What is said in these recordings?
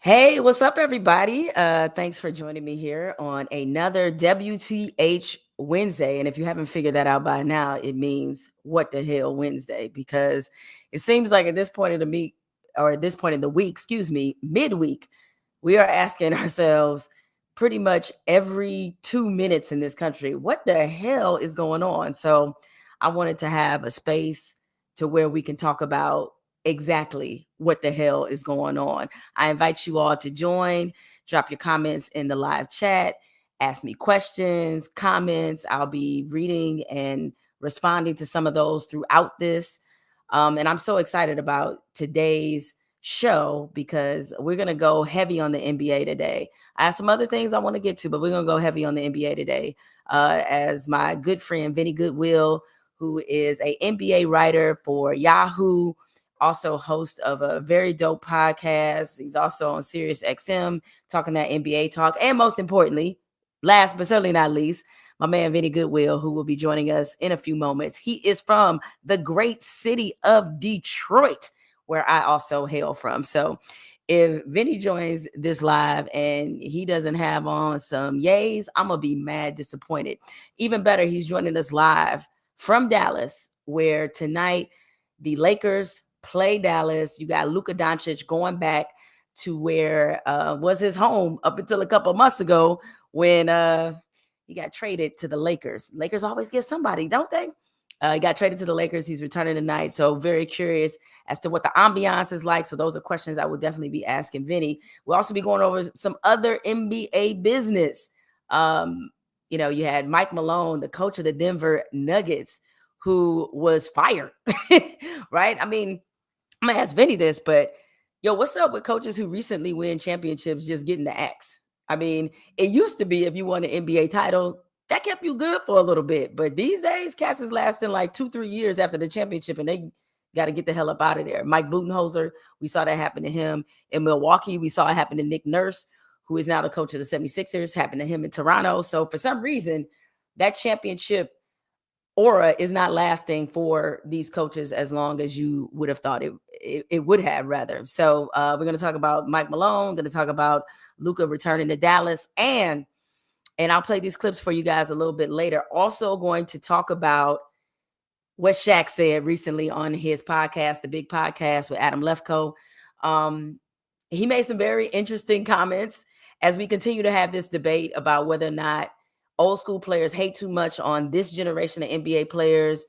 Hey, what's up, everybody? Thanks for joining me here on another WTH Wednesday. And if you haven't figured that out by now, it means what the hell Wednesday, because it seems like at this point in the week, or at this point in the week, excuse me, midweek, we are asking ourselves pretty much every 2 minutes in this country, what the hell is going on? So I wanted to have a space to where we can talk about exactly what the hell is going on. I invite you all to join, drop your comments in the live chat, ask me questions, comments. I'll be reading and responding to some of those throughout this. And I'm so excited about today's show because we're going to go heavy on the NBA today. I have some other things I want to get to, but we're going to go heavy on the NBA today. As my good friend, Vinny Goodwill, who is a NBA writer for Yahoo, also host of a very dope podcast. He's also on Sirius XM talking that NBA talk. And most importantly, last but certainly not least, my man Vinny Goodwill, who will be joining us in a few moments. He is from the great city of Detroit, where I also hail from. So if Vinny joins this live and he doesn't have on some yays, I'm going to be mad disappointed. Even better, he's joining us live from Dallas, where tonight the Lakers play Dallas. You got Luka Doncic going back to where was his home up until a couple of months ago when he got traded to the Lakers. Lakers always get somebody, don't they? He got traded to the Lakers. He's returning tonight. So very curious as to what the ambiance is like. So those are questions I will definitely be asking Vinny. We'll also be going over some other NBA business. You had Mike Malone, the coach of the Denver Nuggets, who was fired, right? I mean, I'm gonna ask Vinny this, but yo, what's up with coaches who recently win championships just getting the axe? I mean, it used to be if you won an NBA title, that kept you good for a little bit. But these days, cats is lasting like 2-3 years after the championship, and they got to get the hell up out of there. Mike Budenholzer, we saw that happen to him in Milwaukee. We saw it happen to Nick Nurse, who is now the coach of the 76ers, happened to him in Toronto. So for some reason, that championship aura is not lasting for these coaches as long as you would have thought it would have, rather. So we're going to talk about Mike Malone, going to talk about Luka returning to Dallas, and I'll play these clips for you guys a little bit later. Also going to talk about what Shaq said recently on his podcast, the Big Podcast with Adam Lefkoe. He made some very interesting comments as we continue to have this debate about whether or not old school players hate too much on this generation of NBA players.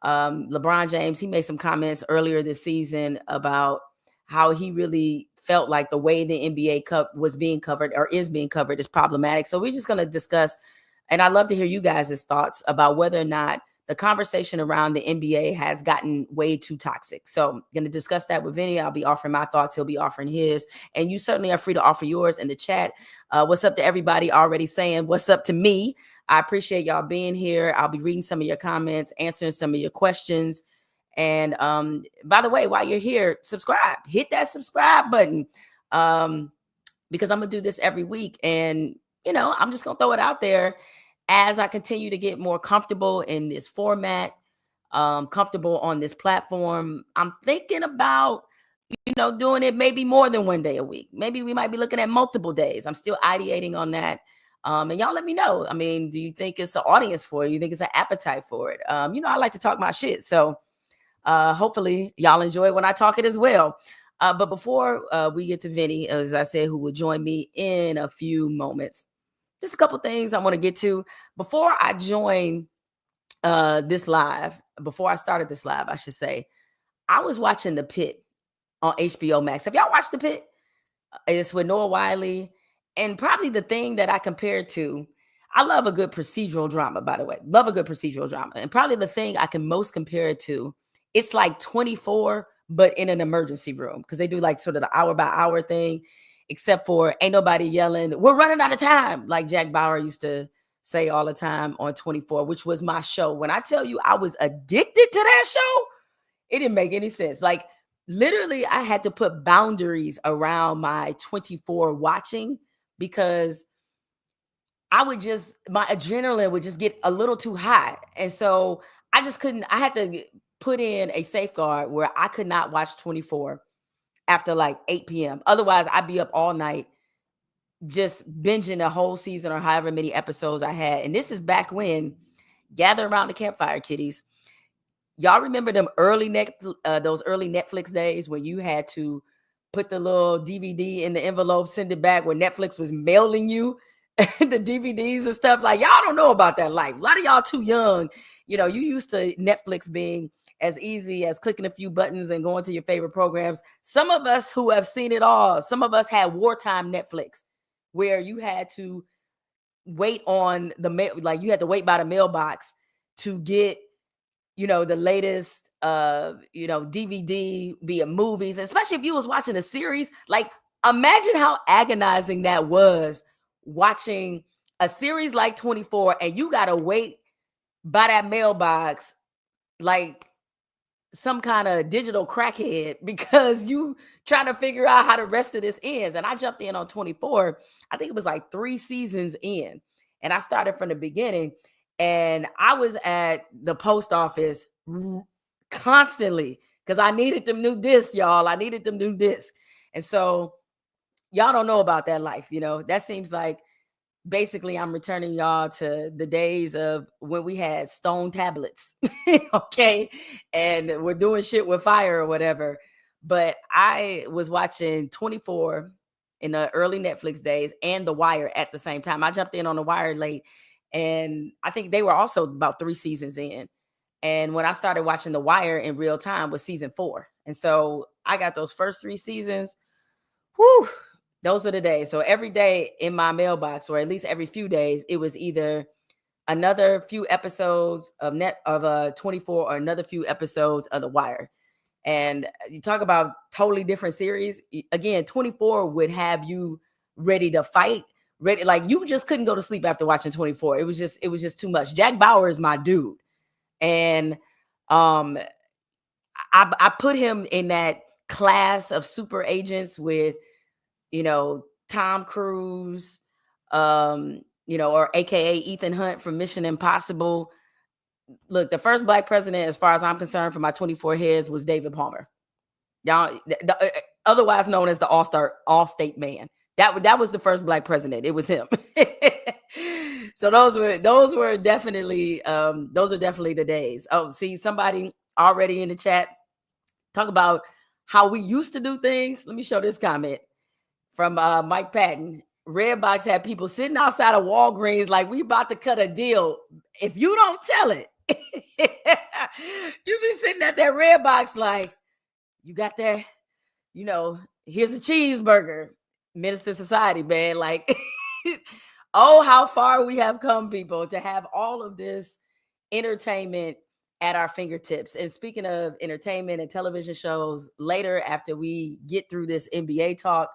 LeBron James, he made some comments earlier this season about how he really felt like the way the NBA Cup was being covered or is being covered is problematic. So we're just going to discuss, and I'd love to hear you guys' thoughts about whether or not the conversation around the NBA has gotten way too toxic. So I'm going to discuss that with Vinny. I'll be offering my thoughts. He'll be offering his. And you certainly are free to offer yours in the chat. What's up to everybody already saying what's up to me? I appreciate y'all being here. I'll be reading some of your comments, answering some of your questions. And by the way, while you're here, subscribe. Hit that subscribe button because I'm going to do this every week. And, I'm just going to throw it out there. As I continue to get more comfortable in this format, comfortable on this platform, I'm thinking about, doing it maybe more than one day a week. Maybe we might be looking at multiple days. I'm still ideating on that. And y'all let me know. I mean, do you think it's an audience for it? You think it's an appetite for it? I like to talk my shit. So hopefully y'all enjoy it when I talk it as well. But before we get to Vinny, as I said, who will join me in a few moments, just a couple things I want to get to before I join this live. Before I started this live, I should say, I was watching The Pit on HBO Max. Have y'all watched The Pit? It's with Noah Wiley. And probably the thing that I compare to, I love a good procedural drama, by the way. Love a good procedural drama. And probably the thing I can most compare it to, it's like 24, but in an emergency room. Because they do like sort of the hour by hour thing. Except for ain't nobody yelling, we're running out of time, like Jack Bauer used to say all the time on 24, which was my show. When I tell you I was addicted to that show, it didn't make any sense. Like literally, I had to put boundaries around my 24 watching because my adrenaline would just get a little too high. And so I had to put in a safeguard where I could not watch 24 after like 8 p.m. Otherwise, I'd be up all night just binging a whole season or however many episodes I had. And this is back when, gather around the campfire, kiddies. Y'all remember those early Netflix days when you had to put the little DVD in the envelope, send it back, when Netflix was mailing you the DVDs and stuff? Like, y'all don't know about that life. A lot of y'all too young. You used to Netflix being as easy as clicking a few buttons and going to your favorite programs. Some of us who have seen it all, some of us had wartime Netflix, where you had to wait on the mail, like you had to wait by the mailbox to get, the latest, DVD, be it movies, especially if you was watching a series. Like, imagine how agonizing that was, watching a series like 24 and you got to wait by that mailbox like some kind of digital crackhead, because you trying to figure out how the rest of this ends. And I jumped in on 24. I think it was like 3 seasons in, and I started from the beginning, and I was at the post office constantly because I needed them new discs, y'all. I needed them new discs. And so y'all don't know about that life. That seems like basically I'm returning y'all to the days of when we had stone tablets. Okay. And we're doing shit with fire or whatever. But I was watching 24 in the early Netflix days and The Wire at the same time. I jumped in on The Wire late, and I think they were also about 3 seasons in. And when I started watching The Wire in real time was season 4. And so I got those first 3 seasons. Whew, those were the days. So every day in my mailbox, or at least every few days, it was either another few episodes of 24 or another few episodes of The Wire. And you talk about totally different series. Again, 24 would have you ready to fight, ready. Like, you just couldn't go to sleep after watching 24. It was just too much. Jack Bauer is my dude. And I put him in that class of super agents with, Tom Cruise, or AKA Ethan Hunt from Mission Impossible. Look, the first Black president, as far as I'm concerned, for my 24 heads, was David Palmer. Y'all, otherwise known as the All-State man. That was the first Black president. It was him. So those were definitely the days. Oh, see, somebody already in the chat talk about how we used to do things. Let me show this comment from Mike Patton. Redbox had people sitting outside of Walgreens like, we about to cut a deal. If you don't tell it, you be sitting at that Redbox like, you got that, here's a cheeseburger. Minister Society, man. Like, oh, how far we have come, people, to have all of this entertainment at our fingertips. And speaking of entertainment and television shows, later, after we get through this NBA talk,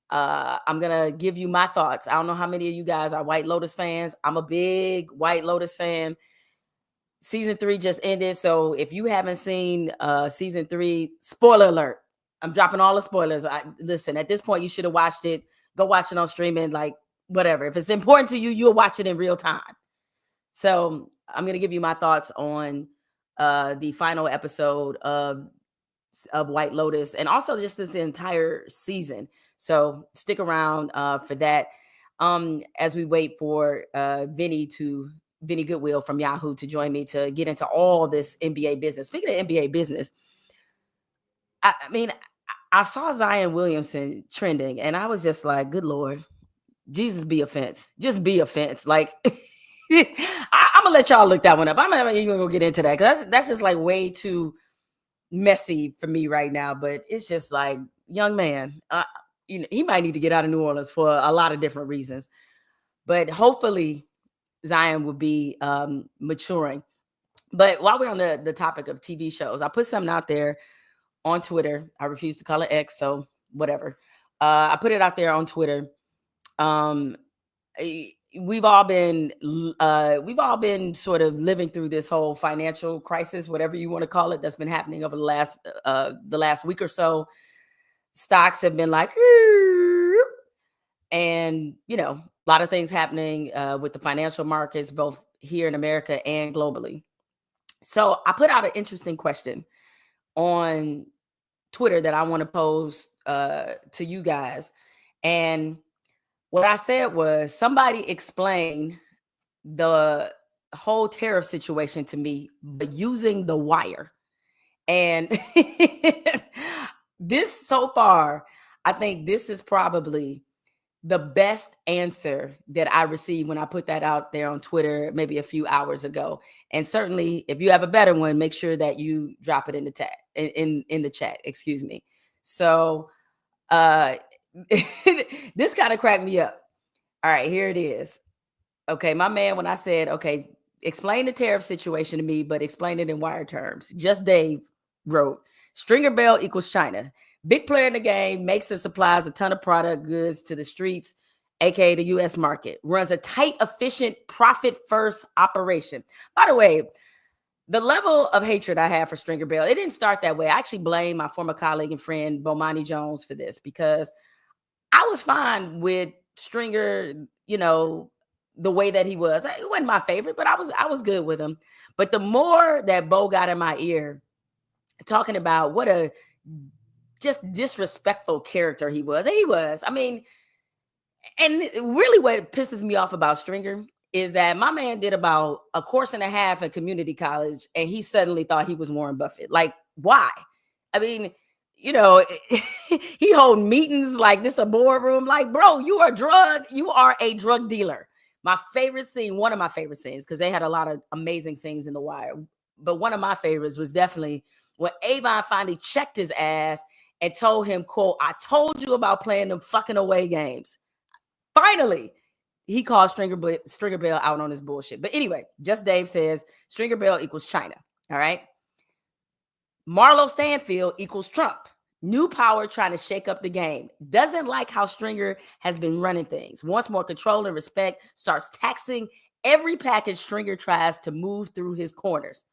I'm gonna give you my thoughts. I don't know how many of you guys are White Lotus fans. I'm a big White Lotus fan. Season 3 just ended, so if you haven't seen season 3, spoiler alert. I'm dropping all the spoilers. Listen, at this point, you should have watched it. Go watch it on streaming, like, whatever. If it's important to you, you'll watch it in real time. So I'm gonna give you my thoughts on the final episode of White Lotus, and also just this entire season. So stick around for that as we wait for Vinny Goodwill from Yahoo to join me to get into all this NBA business. Speaking of NBA business, I mean, I saw Zion Williamson trending, and I was just like, good Lord, Jesus be offense. Just be offense. Like, I'm going to let y'all look that one up. I'm not even going to get into that, because that's just like way too messy for me right now. But it's just like, young man, he might need to get out of New Orleans for a lot of different reasons. But hopefully Zion will be maturing. But while we're on the topic of TV shows, I put something out there on Twitter. I refuse to call it X, so whatever. I put it out there on Twitter. We've all been sort of living through this whole financial crisis, whatever you want to call it, that's been happening over the last week or so. Stocks have been like, and a lot of things happening with the financial markets, both here in America and globally. So I put out an interesting question on Twitter that I want to pose to you guys. And what I said was, somebody explain the whole tariff situation to me, but using the wire. And this, so far, I think this is probably the best answer that I received when I put that out there on Twitter maybe a few hours ago. And certainly, if you have a better one, make sure that you drop it in the chat. In the chat, excuse me. So this kind of cracked me up. All right, here it is. Okay, my man, when I said, okay, explain the tariff situation to me, but explain it in wire terms. Just Dave wrote, Stringer Bell equals China. Big player in the game, makes and supplies a ton of product goods to the streets, aka the U.S. market. Runs a tight, efficient, profit-first operation. By the way, the level of hatred I have for Stringer Bell, it didn't start that way. I actually blame my former colleague and friend, Bomani Jones, for this, because I was fine with Stringer, the way that he was. It wasn't my favorite, but I was good with him. But the more that Bo got in my ear talking about what a just disrespectful character he was. And he was. I mean, and really what pisses me off about Stringer is that my man did about a course and a half at community college and he suddenly thought he was Warren Buffett. Like, why? I mean, he hold meetings like this, a boardroom. Like, bro, you are a drug dealer. My favorite scene, one of my favorite scenes, because they had a lot of amazing scenes in The Wire, but one of my favorites was definitely when Avon finally checked his ass and told him, quote, I told you about playing them fucking away games. Finally, he called Stringer Bell out on his bullshit. But anyway, Just Dave says Stringer Bell equals China. All right. Marlo Stanfield equals Trump. New power trying to shake up the game. Doesn't like how Stringer has been running things. Wants more control and respect. Starts taxing every package Stringer tries to move through his corners.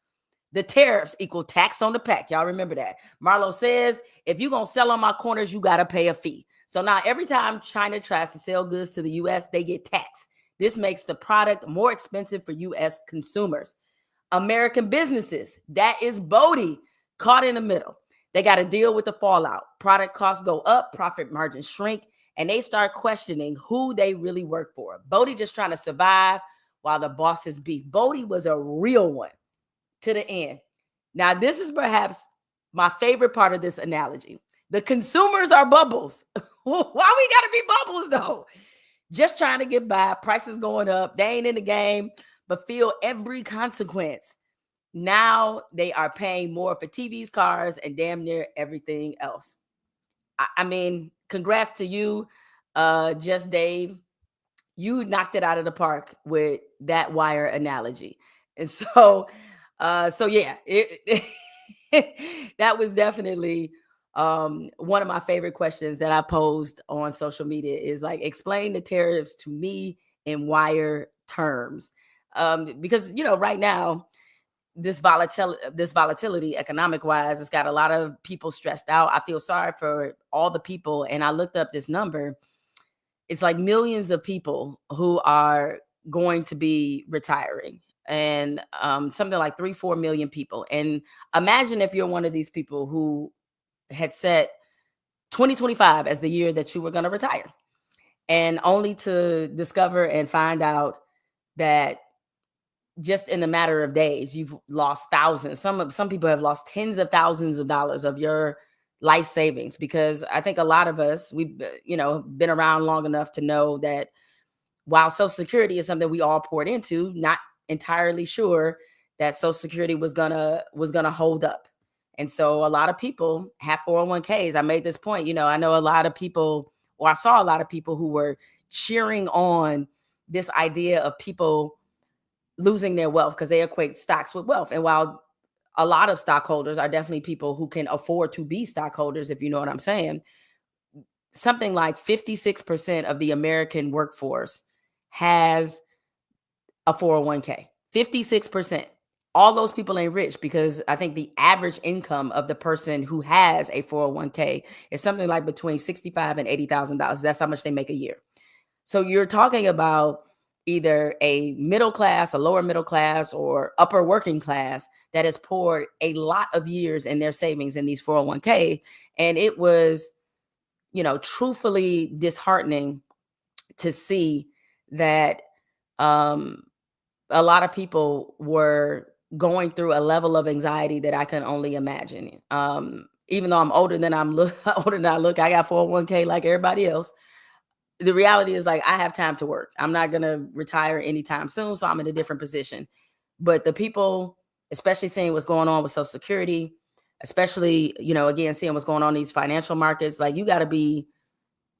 The tariffs equal tax on the pack. Y'all remember that. Marlo says, if you're going to sell on my corners, you got to pay a fee. So now every time China tries to sell goods to the U.S., they get taxed. This makes the product more expensive for U.S. consumers. American businesses, that is Bodie, caught in the middle. They got to deal with the fallout. Product costs go up, profit margins shrink, and they start questioning who they really work for. Bodie just trying to survive while the bosses beef. Bodie was a real one to the end. Now, this is perhaps my favorite part of this analogy. The consumers are bubbles. Why we got to be bubbles, though? Just trying to get by. Prices going up. They ain't in the game, but feel every consequence. Now they are paying more for TVs, cars, and damn near everything else. I mean, congrats to you, Just Dave. You knocked it out of the park with that wire analogy. And so yeah, that was definitely one of my favorite questions that I posed on social media is like, explain the tariffs to me in wire terms. Because, right now, this volatility economic wise, it's got a lot of people stressed out. I feel sorry for all the people. And I looked up this number. It's like millions of people who are going to be retiring, and something like 3-4 million people. And imagine if you're one of these people who had set 2025 as the year that you were going to retire, and only to discover and find out that just in the matter of days, you've lost thousands. Some people have lost tens of thousands of dollars of your life savings, because I think a lot of us, we've been around long enough to know that while Social Security is something we all poured into, not entirely sure that Social Security was gonna hold up. And so a lot of people have 401ks. I made this point, I know a lot of people, or I saw a lot of people who were cheering on this idea of people losing their wealth because they equate stocks with wealth. And while a lot of stockholders are definitely people who can afford to be stockholders, if you know what I'm saying, something like 56% of the American workforce has a 401k. 56%. All those people ain't rich, because I think the average income of the person who has a 401k is something like between $65,000 and $80,000. That's how much they make a year. So you're talking about either a middle class, a lower middle class, or upper working class that has poured a lot of years in their savings in these 401k. And it was, truthfully disheartening to see that a lot of people were going through a level of anxiety that I can only imagine. Even though I'm older than older than I look, I got 401k like everybody else. The reality is, like, I have time to work. I'm not going to retire anytime soon, so I'm in a different position. But the people, especially seeing what's going on with Social Security, especially, again, seeing what's going on in these financial markets, like, you got to be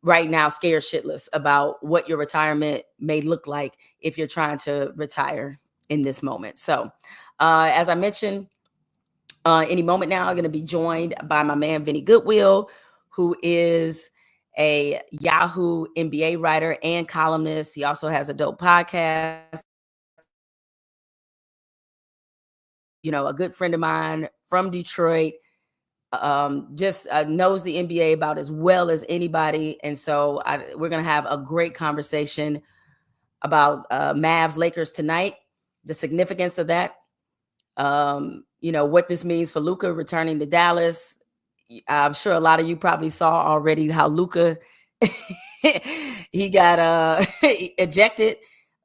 right now scared shitless about what your retirement may look like if you're trying to retire in this moment. So, as I mentioned, any moment now, I'm going to be joined by my man, Vinny Goodwill, who is a Yahoo NBA writer and columnist. He also has a dope podcast. A good friend of mine from Detroit, just knows the NBA about as well as anybody. And so we're going to have a great conversation about Mavs Lakers tonight, the significance of that, what this means for Luka returning to Dallas. I'm sure a lot of you probably saw already how Luka he got ejected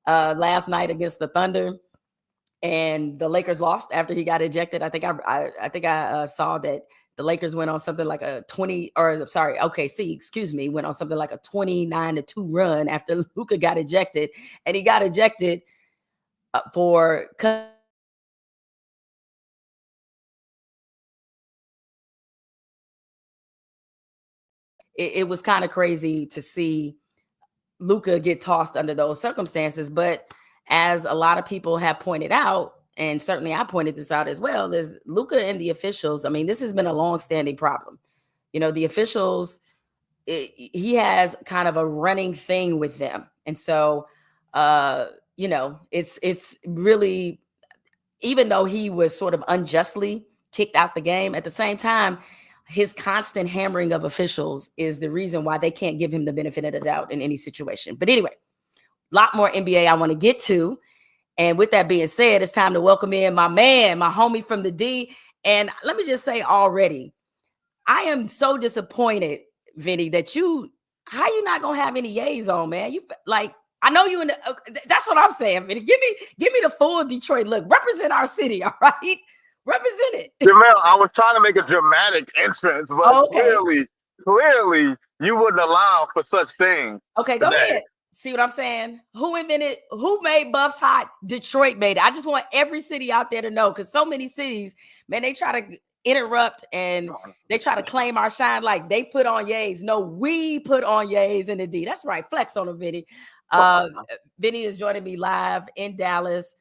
last night against the Thunder, and the Lakers lost after he got ejected. I think I saw that the Lakers went on something like a 20, or sorry, OKC, excuse me, went on something like a 29-2 run after Luka got ejected, and he got ejected for it was kind of crazy to see Luka get tossed under those circumstances. But as a lot of people have pointed out, and certainly I pointed this out as well, is Luka and the officials. I mean, this has been a long-standing problem. The officials, he has kind of a running thing with them. And so, it's really, even though he was sort of unjustly kicked out the game, at the same time, his constant hammering of officials is the reason why they can't give him the benefit of the doubt in any situation. But anyway, a lot more NBA I want to get to. And with that being said, it's time to welcome in my man, my homie from the D. And let me just say already, I am so disappointed, Vinny, that how you not gonna have any yays on, man? You like, I know you in the. That's what I'm saying, Vinny. Give me the full Detroit look. Represent our city, all right? Represent it. Jemele, I was trying to make a dramatic entrance, but clearly, you wouldn't allow for such things. Okay, go ahead. See what I'm saying? Who made Buffs hot? Detroit made it. I just want every city out there to know, because so many cities, man, they try to interrupt and they try to claim our shine like they put on yays. No, we put on yays in the D. That's right. Flex on them, Vinny. Vinny is joining me live in Dallas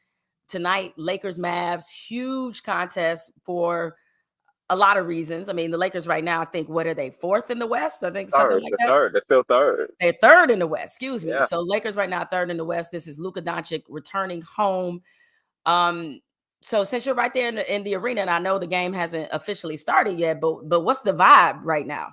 tonight. Lakers Mavs, huge contest for a lot of reasons. I mean, the Lakers right now, I think, what are they, fourth in the West? I think something like that. Third. They're still third. They're third in the West. Excuse me. Yeah. So Lakers right now, third in the West. This is Luka Doncic returning home. So since you're right there in the arena, and I know the game hasn't officially started yet, but what's the vibe right now?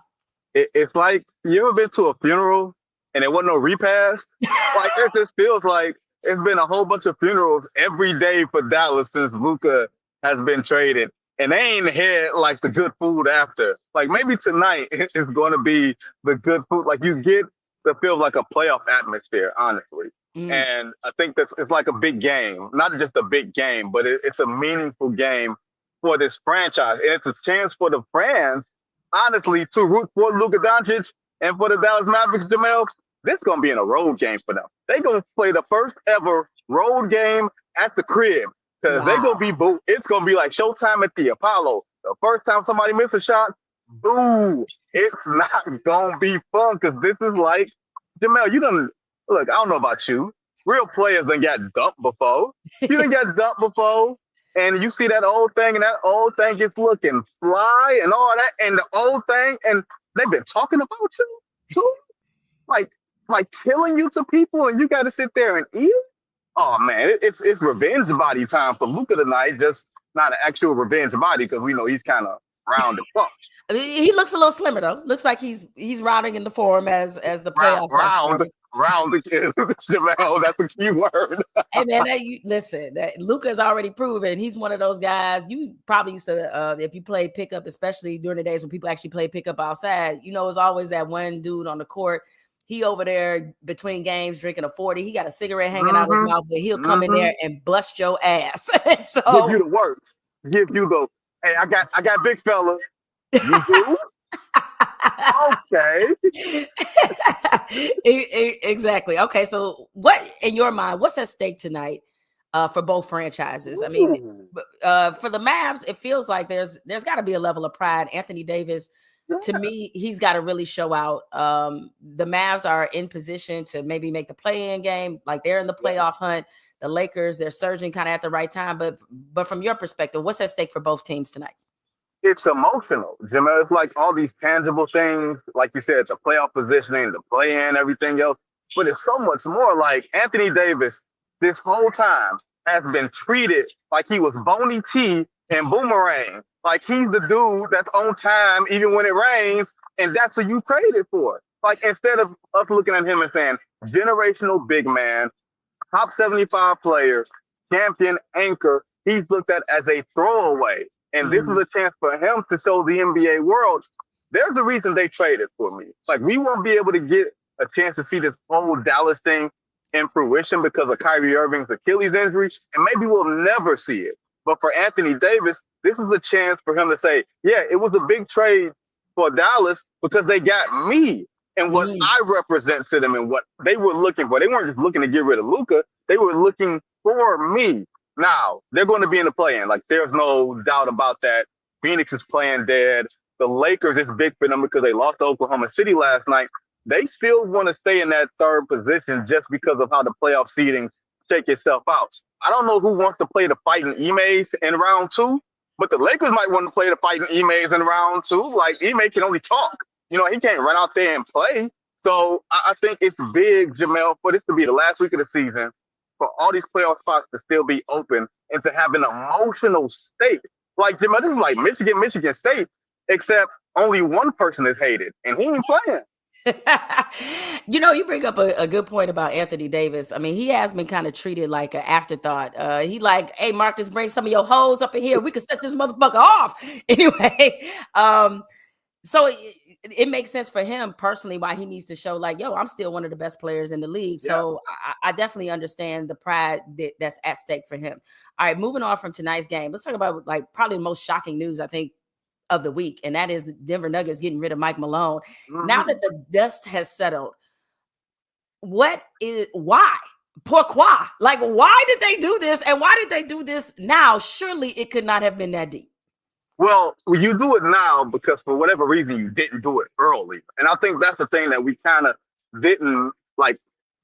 It's like, you ever been to a funeral and there wasn't no repast? Like, it just feels like it's been a whole bunch of funerals every day for Dallas since Luka has been traded. And they ain't had like the good food after. Like, maybe tonight is going to be the good food. Like, you get the feel like a playoff atmosphere, honestly. And I think it's like a big game, not just a big game, but it's a meaningful game for this franchise. And it's a chance for the fans, honestly, to root for Luka Doncic and for the Dallas Mavericks, Jemele. This is going to be in a road game for them. They're going to play the first ever road game at the crib. Because they're going to be boo. It's going to be like Showtime at the Apollo. The first time somebody misses a shot, boo. It's not going to be fun, because this is like, Jemele, look, I don't know about you. Real players done got dumped before. You done got dumped before, and you see that old thing, and that old thing gets looking fly and all that, and the old thing, and they've been talking about you, too. Like killing you to people, and you got to sit there and eat. Oh man, it's revenge body time for Luka tonight. Just not an actual revenge body, because we know he's kind of rounded, plump. I mean, he looks a little slimmer though. Looks like he's rounding in the form as the playoffs have started. Round again, Jemele. That's a key word. Hey man, listen, that Luka's already proven he's one of those guys. You probably used to, if you play pickup, especially during the days when people actually play pickup outside, it's always that one dude on the court. He over there between games drinking a 40. He got a cigarette hanging out his mouth, but he'll come in there and bust your ass. So give you the works. Give you the, hey, I got big fella. You do? Okay. Exactly. Okay, so what in your mind, what's at stake tonight for both franchises? I mean, for the Mavs, it feels like there's got to be a level of pride. Anthony Davis, to me, he's got to really show out. The Mavs are in position to maybe make the play-in game, like they're in the playoff hunt. The Lakers, they're surging kind of at the right time. But from your perspective, what's at stake for both teams tonight? It's emotional, Jemele. It's like all these tangible things, like you said, the playoff positioning, the play-in, everything else. But it's so much more. Like Anthony Davis, this whole time has been treated like he was Boney T and Boomerang. Like he's the dude that's on time even when it rains, and that's what you traded for. Like instead of us looking at him and saying, generational big man, top 75 player, champion, anchor, he's looked at as a throwaway. And this is a chance for him to show the NBA world, there's a reason they traded for me. Like, we won't be able to get a chance to see this whole Dallas thing in fruition because of Kyrie Irving's Achilles injury, and maybe we'll never see it. But for Anthony Davis, this is a chance for him to say, yeah, it was a big trade for Dallas because they got me and what I represent to them and what they were looking for. They weren't just looking to get rid of Luka. They were looking for me. Now, they're going to be in the play-in. Like, there's no doubt about that. Phoenix is playing dead. The Lakers is big for them because they lost to Oklahoma City last night. They still want to stay in that third position just because of how the playoff seedings shake itself out. I don't know who wants to play the fighting Imes in round two, but the Lakers might want to play the fighting Imes in round two. Like, Ime can only talk. He can't run out there and play. So I think it's big, Jemele, for this to be the last week of the season, for all these playoff spots to still be open and to have an emotional stake. Like, Jemele, this is like Michigan State, except only one person is hated, and he ain't playing. You bring up a good point about Anthony Davis. I mean, he has been kind of treated like an afterthought. He like, hey, Marcus, bring some of your hoes up in here. We can set this motherfucker off. Anyway, so it makes sense for him personally why he needs to show like, yo, I'm still one of the best players in the league. Yeah. So I definitely understand the pride that's at stake for him. All right, moving on from tonight's game. Let's talk about like probably the most shocking news, I think, of the week. And that is the Denver Nuggets getting rid of Mike Malone. Now that the dust has settled, why? Pourquoi? Like, why did they do this? And why did they do this now? Surely it could not have been that deep. Well, you do it now because for whatever reason you didn't do it early. And I think that's the thing that we kind of didn't like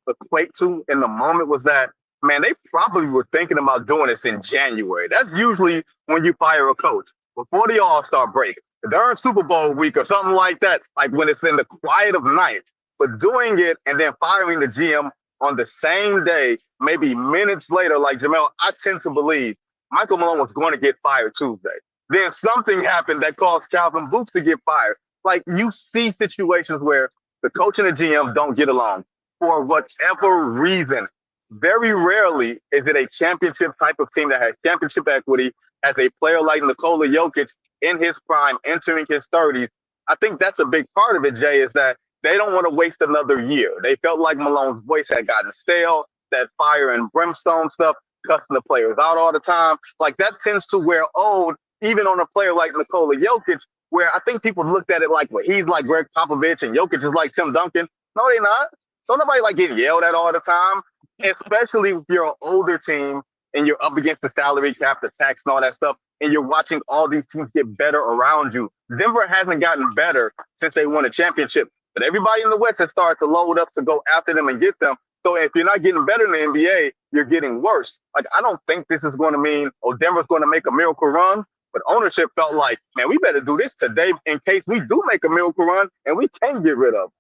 equate to in the moment was that, man, they probably were thinking about doing this in January. That's usually when you fire a coach, before the All-Star break, during Super Bowl week or something like that, like when it's in the quiet of night. But doing it and then firing the GM on the same day, maybe minutes later, like Jemele, I tend to believe Michael Malone was going to get fired Tuesday. Then something happened that caused Calvin Booth to get fired. Like, you see situations where the coach and the GM don't get along for whatever reason. Very rarely is it a championship type of team that has championship equity as a player like Nikola Jokic in his prime, entering his 30s. I think that's a big part of it, Jay, is that they don't want to waste another year. They felt like Malone's voice had gotten stale, that fire and brimstone stuff, cussing the players out all the time. Like, that tends to wear old, even on a player like Nikola Jokic, where I think people looked at it like, well, he's like Greg Popovich and Jokic is like Tim Duncan. No, they're not. Don't nobody like getting yelled at all the time, especially if you're an older team and you're up against the salary cap, the tax and all that stuff, and you're watching all these teams get better around you. Denver hasn't gotten better since they won a championship, but everybody in the West has started to load up to go after them and get them. So if you're not getting better in the NBA, you're getting worse. Like, I don't think this is going to mean, oh, Denver's going to make a miracle run. But ownership felt like, man, we better do this today in case we do make a miracle run and we can get rid of them.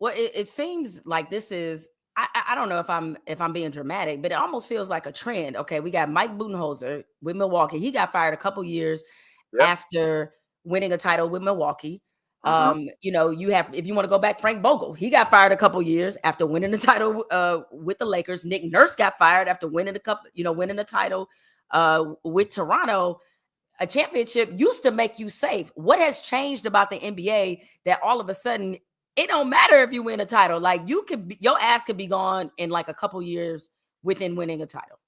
Well, it seems like this is, I don't know if I'm being dramatic, but it almost feels like a trend. Okay, we got Mike Budenholzer with Milwaukee. He got fired a couple years after winning a title with Milwaukee. You know, you have, if you want to go back, Frank Vogel, he got fired a couple years after winning the title with the Lakers. Nick Nurse got fired after winning winning the title with Toronto. A championship used to make you safe. What has changed about the NBA that all of a sudden it don't matter if you win a title? Like your ass could be gone in like a couple years within winning a title.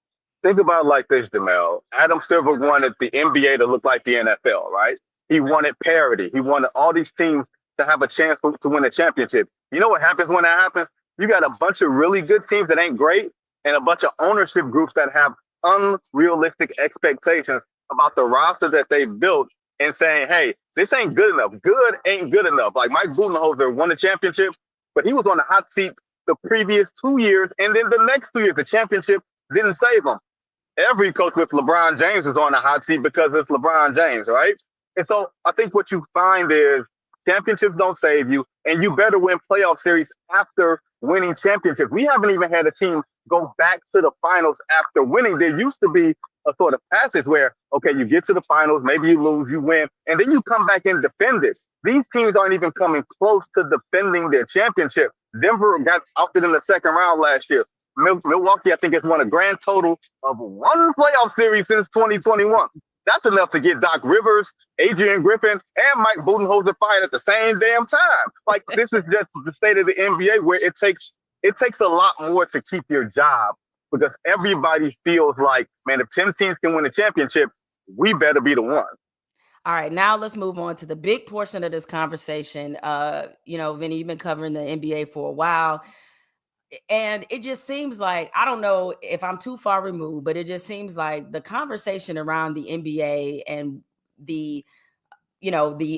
Think about it like this, Jemele. Adam Silver wanted the NBA to look like the NFL, right? He wanted parity. He wanted all these teams to have a chance to win a championship. You know what happens when that happens? You got a bunch of really good teams that ain't great and a bunch of ownership groups that have unrealistic expectations about the roster that they built and saying, hey, this ain't good enough. Good ain't good enough. Like Mike Budenholzer won the championship, but he was on the hot seat the previous 2 years, and then the next 2 years, the championship didn't save him. Every coach with LeBron James is on the hot seat because it's LeBron James, right? And so I think what you find is championships don't save you, and you better win playoff series after winning championships. We haven't even had a team go back to the finals after winning. There used to be a sort of passage where, okay, you get to the finals, maybe you lose, you win, and then you come back and defend it. These teams aren't even coming close to defending their championship. Denver got ousted in the second round last year. Milwaukee, I think, has won a grand total of one playoff series since 2021. That's enough to get Doc Rivers, Adrian Griffin, and Mike Budenholzer fired at the same damn time. Like, this is just the state of the NBA where it takes a lot more to keep your job because everybody feels like, man, if 10 teams can win a championship, we better be the one. All right, now let's move on to the big portion of this conversation. Vinny, you've been covering the NBA for a while. And it just seems like, I don't know if I'm too far removed, but it just seems like the conversation around the NBA and the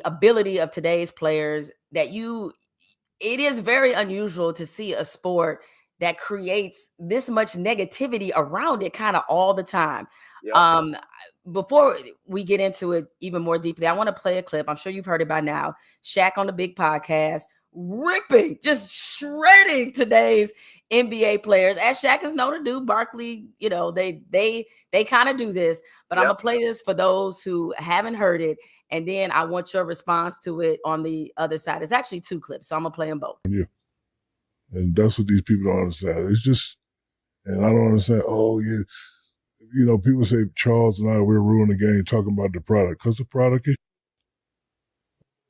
ability of today's players it is very unusual to see a sport that creates this much negativity around it kind of all the time. Yep. Before we get into it even more deeply, I want to play a clip. I'm sure you've heard it by now. Shaq on the Big Podcast, ripping, just shredding today's NBA players, as Shaq is known to do. Barkley, they kind of do this, but I'm gonna play this for those who haven't heard it, and then I want your response to it on the other side. It's actually two clips, so I'm gonna play them both. Yeah, and that's what these people don't understand. It's just, and I don't understand. Oh yeah, people say Charles and I, we're ruining the game talking about the product because the product is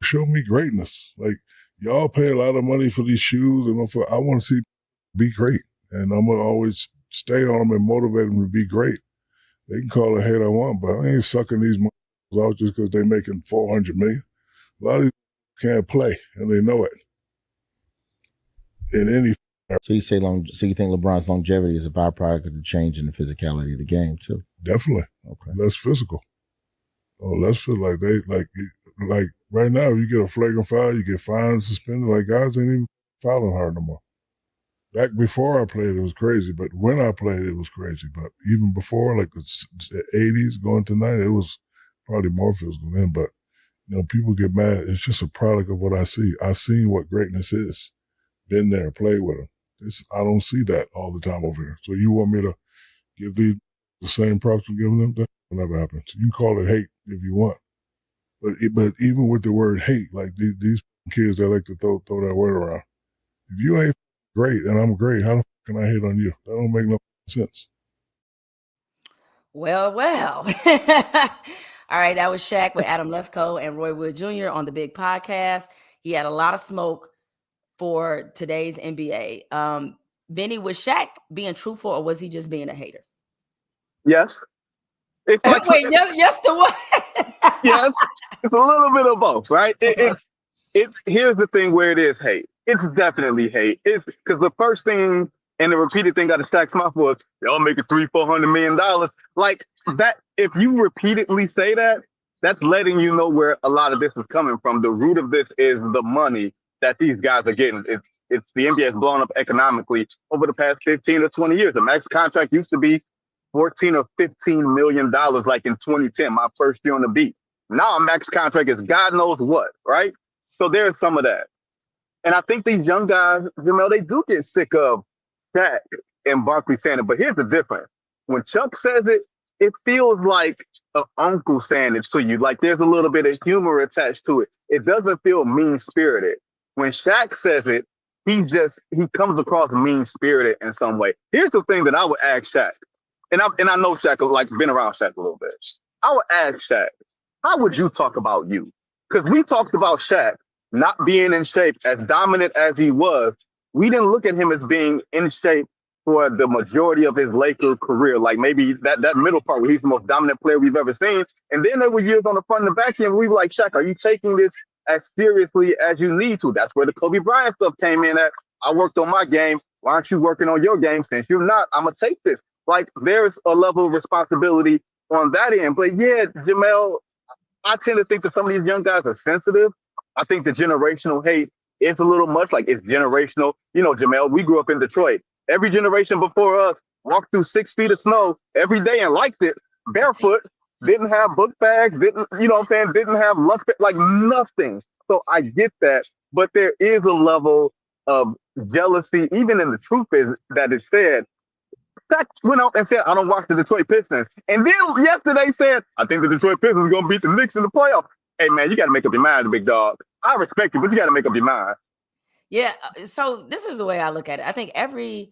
show me greatness. Like, y'all pay a lot of money for these shoes, and I want to see be great, and I'm gonna always stay on them and motivate them to be great. They can call it hate I want, but I ain't sucking these out just because they're making $400 million. A lot of these can't play, and they know it. In any. So you think LeBron's longevity is a byproduct of the change in the physicality of the game too? Definitely. Okay. Less physical. Less feel like like right now, if you get a flagrant foul, you get fined, suspended. Like, guys ain't even fouling hard no more. Back before I played, it was crazy, but when I played, it was crazy. But even before, like the 80s going to 90s, it was probably more physical then. But people get mad. It's just a product of what I see. I've seen what greatness is. Been there, played with them. I don't see that all the time over here. So you want me to give these the same props I'm giving them? That never happens. You can call it hate if you want. But even with the word hate, like these kids that like to throw that word around. If you ain't great and I'm great, how the fuck can I hate on you? That don't make no sense. Well. All right, that was Shaq with Adam Lefkoe and Roy Wood Jr. on the Big Podcast. He had a lot of smoke for today's NBA. Vinny, was Shaq being truthful or was he just being a hater? Yes. It's like, yes to what? Yes, it's a little bit of both, right? Here's the thing where it is hate. It's definitely hate. It's because the first thing and the repeated thing out of Shaq's mouth was, y'all making $300-400 million. Like that, if you repeatedly say that, that's letting you know where a lot of this is coming from. The root of this is the money that these guys are getting. It's the NBA has blown up economically over the past 15 or 20 years. The max contract used to be $14 or $15 million, like in 2010, my first year on the beat. Now a max contract is God knows what, right? So there's some of that. And I think these young guys, they do get sick of Shaq and Barkley saying it. But here's the difference. When Chuck says it, it feels like an uncle saying it to you. Like there's a little bit of humor attached to it. It doesn't feel mean spirited. When Shaq says it, he comes across mean spirited in some way. Here's the thing that I would ask Shaq, and I know Shaq, like been around Shaq a little bit. I would ask Shaq, how would you talk about you? Because we talked about Shaq not being in shape, as dominant as he was. We didn't look at him as being in shape for the majority of his Lakers career. Like maybe that middle part where he's the most dominant player we've ever seen. And then there were years on the front and the back end, we were like, Shaq, are you taking this as seriously as you need to? That's where the Kobe Bryant stuff came in at. I worked on my game. Why aren't you working on your game? Since you're not, I'm going to take this. Like there's a level of responsibility on that end. But yeah, Jemele, I tend to think that some of these young guys are sensitive. I think the generational hate is a little much. Like it's generational. You know, Jemele, we grew up in Detroit. Every generation before us walked through 6 feet of snow every day and liked it barefoot, didn't have book bags, didn't, you know what I'm saying, didn't have lunch, like nothing. So I get that. But there is a level of jealousy, even in the truth is that it said, Shaq went out and said, I don't watch the Detroit Pistons. And then yesterday said, I think the Detroit Pistons are going to beat the Knicks in the playoffs. Hey, man, you got to make up your mind, big dog. I respect you, but you got to make up your mind. Yeah. So this is the way I look at it. I think every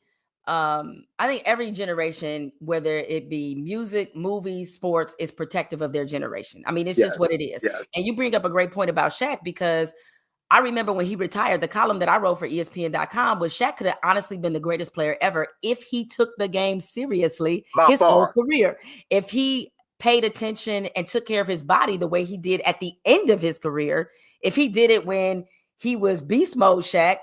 generation, whether it be music, movies, sports, is protective of their generation. I mean, it's just what it is. Yes. And you bring up a great point about Shaq, because I remember when he retired, the column that I wrote for ESPN.com was Shaq could have honestly been the greatest player ever if he took the game seriously his whole career. If he paid attention and took care of his body the way he did at the end of his career, if he did it when he was beast mode Shaq,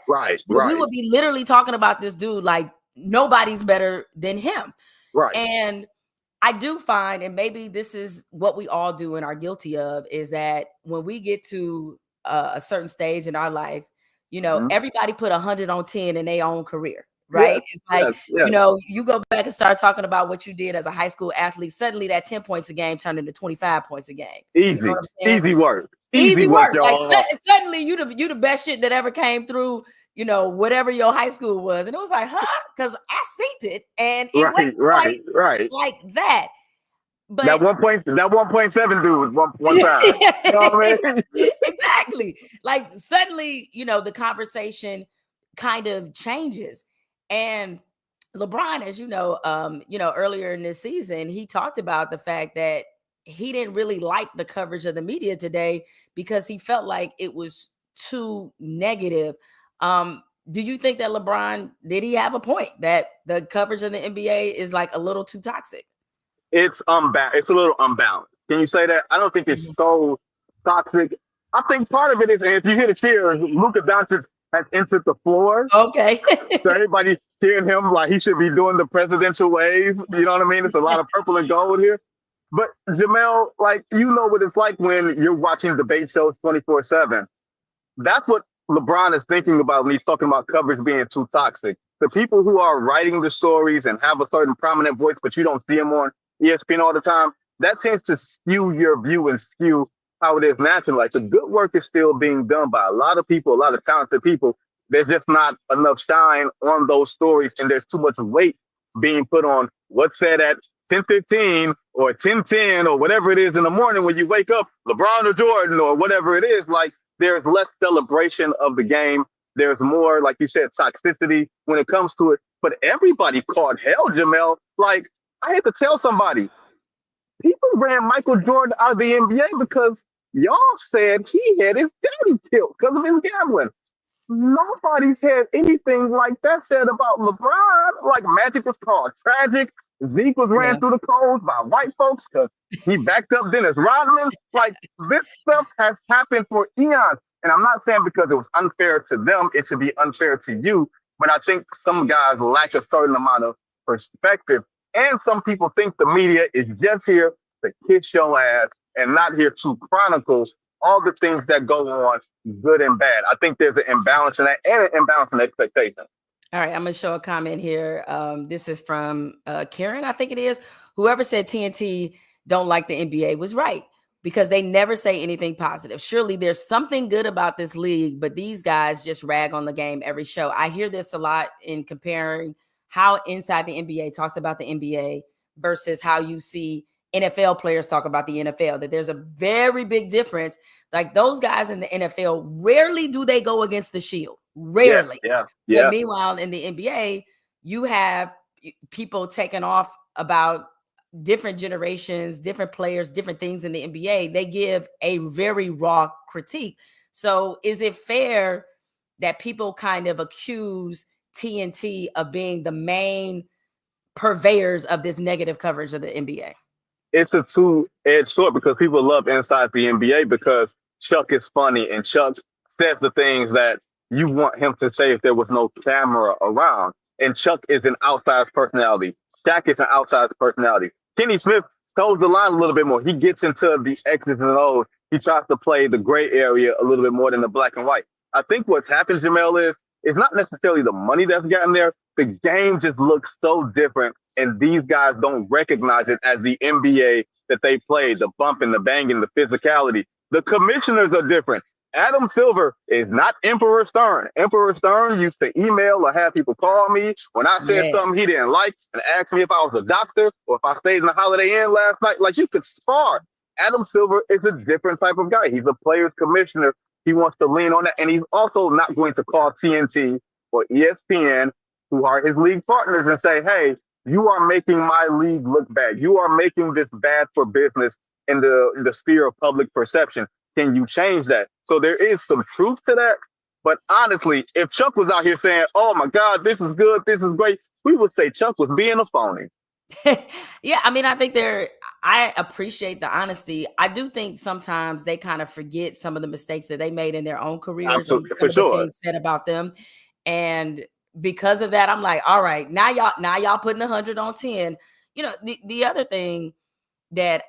we would be literally talking about this dude like nobody's better than him. Right. And I do find, and maybe this is what we all do and are guilty of, is that when we get to a certain stage in our life, you know, everybody put 100 on 10 in their own career, right? Yes, it's like, you know, you go back and start talking about what you did as a high school athlete. Suddenly that 10 points a game turned into 25 points a game. Easy, you know what I'm saying? Easy work. Easy work. Y'all. Like suddenly you the best shit that ever came through, you know, whatever your high school was. And it was like, huh? Because I seen it. And it went like that. But that 1.7 dude was one time. You know what I mean? Exactly. Like suddenly, you know, the conversation kind of changes. And LeBron, as you know, earlier in this season, he talked about the fact that he didn't really like the coverage of the media today because he felt like it was too negative. Do you think that LeBron, did he have a point that the coverage of the NBA is like a little too toxic? It's it's a little unbalanced. Can you say that? I don't think it's so toxic. I think part of it is, and if you hear the cheers, Luka Doncic has entered the floor. Okay. So everybody cheering him like he should be doing the presidential wave. You know what I mean? It's a lot of purple and gold here. But Jemele, like, you know what it's like when you're watching debate shows 24/7. That's what LeBron is thinking about when he's talking about coverage being too toxic. The people who are writing the stories and have a certain prominent voice, but you don't see them on ESPN all the time, that tends to skew your view and skew how it is nationally. Like the good work is still being done by a lot of people, a lot of talented people. There's just not enough shine on those stories, and there's too much weight being put on what's said at 10:15 or 10:10 or whatever it is in the morning when you wake up, LeBron or Jordan or whatever it is. Like there's less celebration of the game. There's more, like you said, toxicity when it comes to it. But everybody caught hell, Jemele. Like, I had to tell somebody, people ran Michael Jordan out of the NBA because y'all said he had his daddy killed because of his gambling. Nobody's had anything like that said about LeBron. Like Magic was called tragic. Zeke was ran through the coals by white folks because he backed up Dennis Rodman. Like this stuff has happened for eons. And I'm not saying because it was unfair to them, it should be unfair to you. But I think some guys lack a certain amount of perspective. And some people think the media is just here to kiss your ass and not here to chronicle all the things that go on, good and bad. I think there's an imbalance in that and an imbalance in expectation. All right, I'm going to show a comment here. This is from Karen, I think it is. Whoever said TNT don't like the NBA was right because they never say anything positive. Surely there's something good about this league, but these guys just rag on the game every show. I hear this a lot in comparing how Inside the NBA talks about the NBA versus how you see NFL players talk about the NFL, that there's a very big difference. Like those guys in the NFL, rarely do they go against the shield. Rarely. Yeah. But meanwhile, in the NBA, you have people taking off about different generations, different players, different things in the NBA. They give a very raw critique. So is it fair that people kind of accuse TNT of being the main purveyors of this negative coverage of the NBA? It's a two-edged sword because people love inside the NBA because Chuck is funny and Chuck says the things that you want him to say if there was no camera around. And Chuck is an outsized personality. Shaq is an outsized personality. Kenny Smith toes the line a little bit more. He gets into the X's and O's. He tries to play the gray area a little bit more than the black and white. I think what's happened, Jemele, is it's not necessarily the money that's gotten there. The game just looks so different, and these guys don't recognize it as the NBA that they play, the bumping, the banging, the physicality. The commissioners are different. Adam Silver is not Emperor Stern. Emperor Stern used to email or have people call me when I said something he didn't like and ask me if I was a doctor or if I stayed in the Holiday Inn last night. Like, you could spar. Adam Silver is a different type of guy. He's a player's commissioner. He wants to lean on that. And he's also not going to call TNT or ESPN, who are his league partners, and say, hey, you are making my league look bad. You are making this bad for business in the sphere of public perception. Can you change that? So there is some truth to that. But honestly, if Chuck was out here saying, oh my God, this is good, this is great, we would say Chuck was being a phony. Yeah, I mean, I appreciate the honesty. I do think sometimes they kind of forget some of the mistakes that they made in their own careers. Absolutely, and some of the things said about them. And because of that, I'm like, all right, now y'all putting 100 on 10. You know, the other thing that,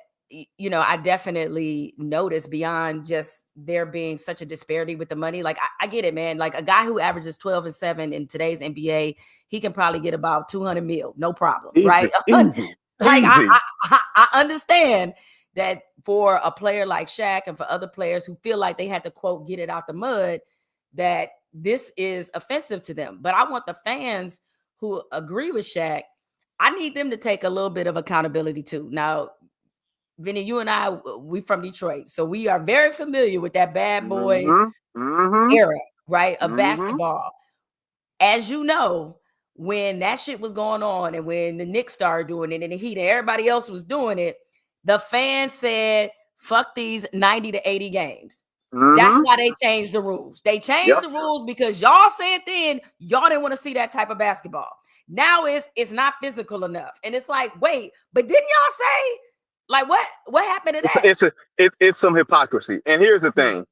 you know, I definitely noticed beyond just there being such a disparity with the money. Like, I get it, man. Like, a guy who averages 12 and 7 in today's NBA, he can probably get about 200 mil, no problem, easy, right? Easy. Like, I understand that for a player like Shaq and for other players who feel like they had to, quote, get it out the mud, that this is offensive to them. But I want the fans who agree with Shaq, I need them to take a little bit of accountability too. Now, Vinny, you and I, we from Detroit, so we are very familiar with that bad boys era, right, of basketball. As you know, when that shit was going on and when the Knicks started doing it and the Heat and everybody else was doing it, the fans said, fuck these 90 to 80 games. That's why they changed the rules. They changed the rules because y'all said then y'all didn't want to see that type of basketball. Now it's not physical enough. And it's like, wait, but didn't y'all say, like, what happened to that? It's some hypocrisy. And here's the thing.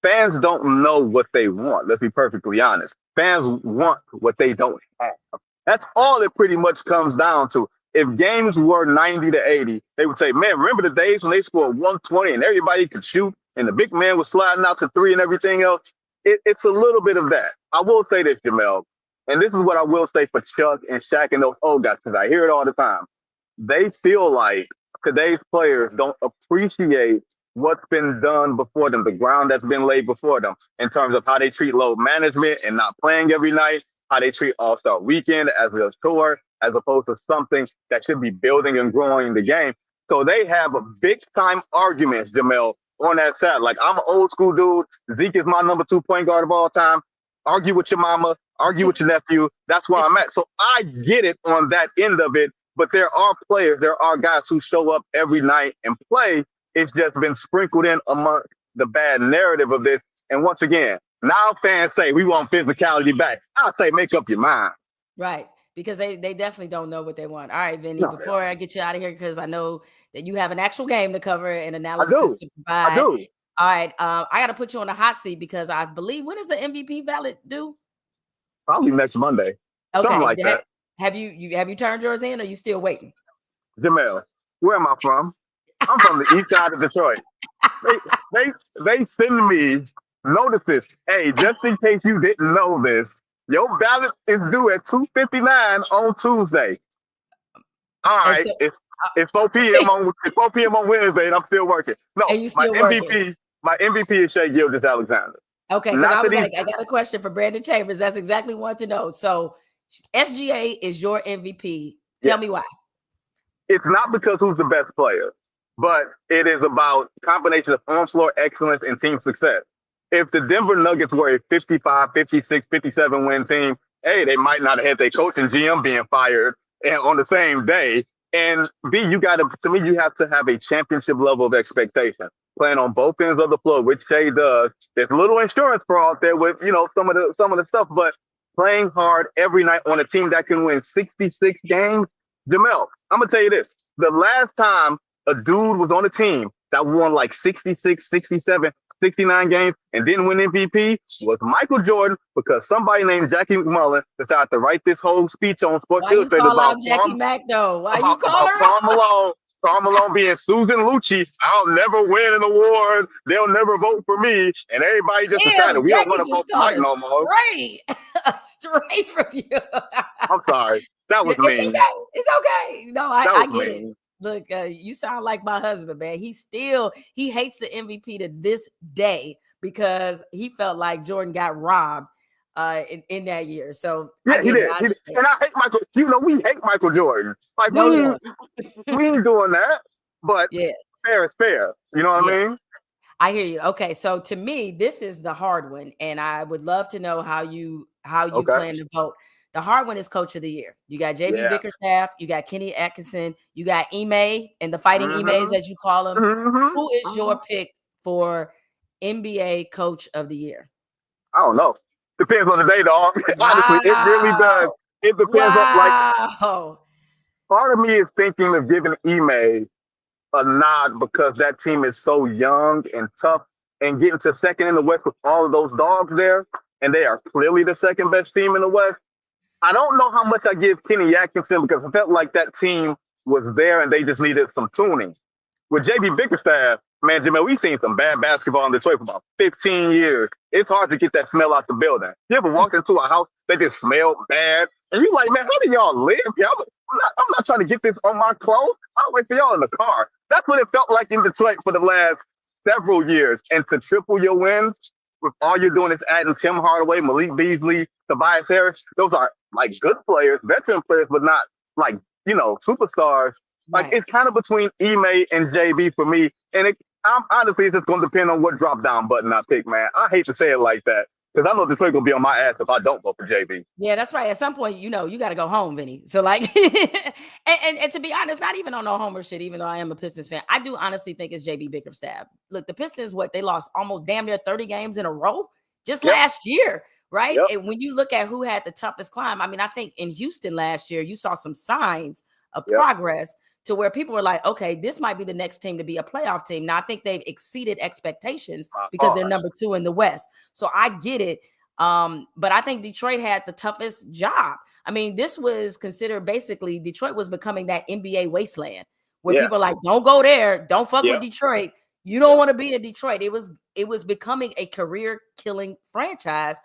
Fans don't know what they want. Let's be perfectly honest. Fans want what they don't have. That's all it pretty much comes down to. If games were 90 to 80, they would say, man, remember the days when they scored 120 and everybody could shoot and the big man was sliding out to 3 and everything else? It's a little bit of that. I will say this, Jemele, and this is what I will say for Chuck and Shaq and those old guys, because I hear it all the time. They feel like today's players don't appreciate what's been done before them, the ground that's been laid before them in terms of how they treat load management and not playing every night, how they treat All-Star Weekend as a tour, as opposed to something that should be building and growing the game. So they have a big-time argument, Jemele, on that side. Like, I'm an old-school dude. Zeke is my number 2 point guard of all time. Argue with your mama. Argue with your nephew. That's where I'm at. So I get it on that end of it. But there are players, there are guys who show up every night and play. It's just been sprinkled in among the bad narrative of this. And once again, now fans say we want physicality back. I'll say make up your mind. Right. Because they definitely don't know what they want. All right, Vinny, before I get you out of here, because I know that you have an actual game to cover and analysis to provide. I do. All right. I got to put you on the hot seat because I believe, when is the MVP ballot due? Probably next Monday. Okay. Something like that. Have you turned yours in, or are you still waiting? Jemele, where am I from? I'm from the east side of Detroit. They send me notices. Hey, just in case you didn't know this, your ballot is due at 2:59 on Tuesday. All right, so, it's 4 p.m. on Wednesday, and I'm still working. No, my MVP is Shai Gilgeous-Alexander. Okay, because I was like, I got a question for Brandon Chambers. That's exactly what I want to know. So, SGA is your MVP. Tell me why. it's not because who's the best player, but it is about combination of on-floor excellence and team success. If the Denver Nuggets were a 55, 56, 57 win team, A, they might not have had their coach and GM being fired and on the same day. And B, to me, you have to have a championship level of expectation. Playing on both ends of the floor, which Shea does. There's little insurance fraud there with, some of the stuff, but playing hard every night on a team that can win 66 games. Jemele, I'm gonna tell you this. The last time a dude was on a team that won like 66, 67, 69 games and didn't win MVP was Michael Jordan, because somebody named Jackie McMullen decided to write this whole speech on Sports Illustrated about Jackie Mack though? Why you call her Karl Malone? Karl Malone being Susan Lucci. I'll never win an award. They'll never vote for me. And everybody just decided we don't want to vote for Mike no more. Straight from you. I'm sorry. That was mean. It's okay. No, I get it. Look, you sound like my husband, man. He hates the MVP to this day because he felt like Jordan got robbed in that year. So yeah, he did. And I hate Michael. We hate Michael Jordan. Like we ain't doing that. But fair is fair. You know what I mean? I hear you. Okay, so to me, this is the hard one, and I would love to know how you plan to vote. The hard one is Coach of the Year. You got JB Bickerstaff, you got Kenny Atkinson, you got Ime and the Fighting Imes, as you call them. Who is your pick for NBA Coach of the Year? I don't know. Depends on the day, dog. Honestly, it really does. It depends on part of me is thinking of giving Ime a nod because that team is so young and tough, and getting to second in the West with all of those dogs there, and they are clearly the second best team in the West. I don't know how much I give Kenny Atkinson because I felt like that team was there and they just needed some tuning. With JB Bickerstaff, man, Jemele, we've seen some bad basketball in Detroit for about 15 years. It's hard to get that smell out the building. You ever walk into a house that just smelled bad? And you're like, man, how do y'all live? I'm not trying to get this on my clothes. I'll wait for y'all in the car. That's what it felt like in Detroit for the last several years. And to triple your wins, with all you're doing is adding Tim Hardaway, Malik Beasley, Tobias Harris. Those are like good players, veteran players, but not like, superstars. Right. Like it's kind of between Ime and JB for me. And I'm honestly, it's just going to depend on what drop down button I pick, man. I hate to say it like that because I know Detroit going to be on my ass if I don't vote for JB. Yeah, that's right. At some point, you got to go home, Vinny. So like, and to be honest, not even on no homer shit, even though I am a Pistons fan, I do honestly think it's JB Bickerstaff. Look, the Pistons, they lost almost damn near 30 games in a row just last year. Right. Yep. And when you look at who had the toughest climb, I mean, I think in Houston last year, you saw some signs of progress to where people were like, okay, this might be the next team to be a playoff team. Now, I think they've exceeded expectations because they're number 2 in the West. So I get it. But I think Detroit had the toughest job. I mean, this was considered basically Detroit was becoming that NBA wasteland where people are like, don't go there. Don't fuck with Detroit. You don't want to be in Detroit. It was becoming a career killing franchise.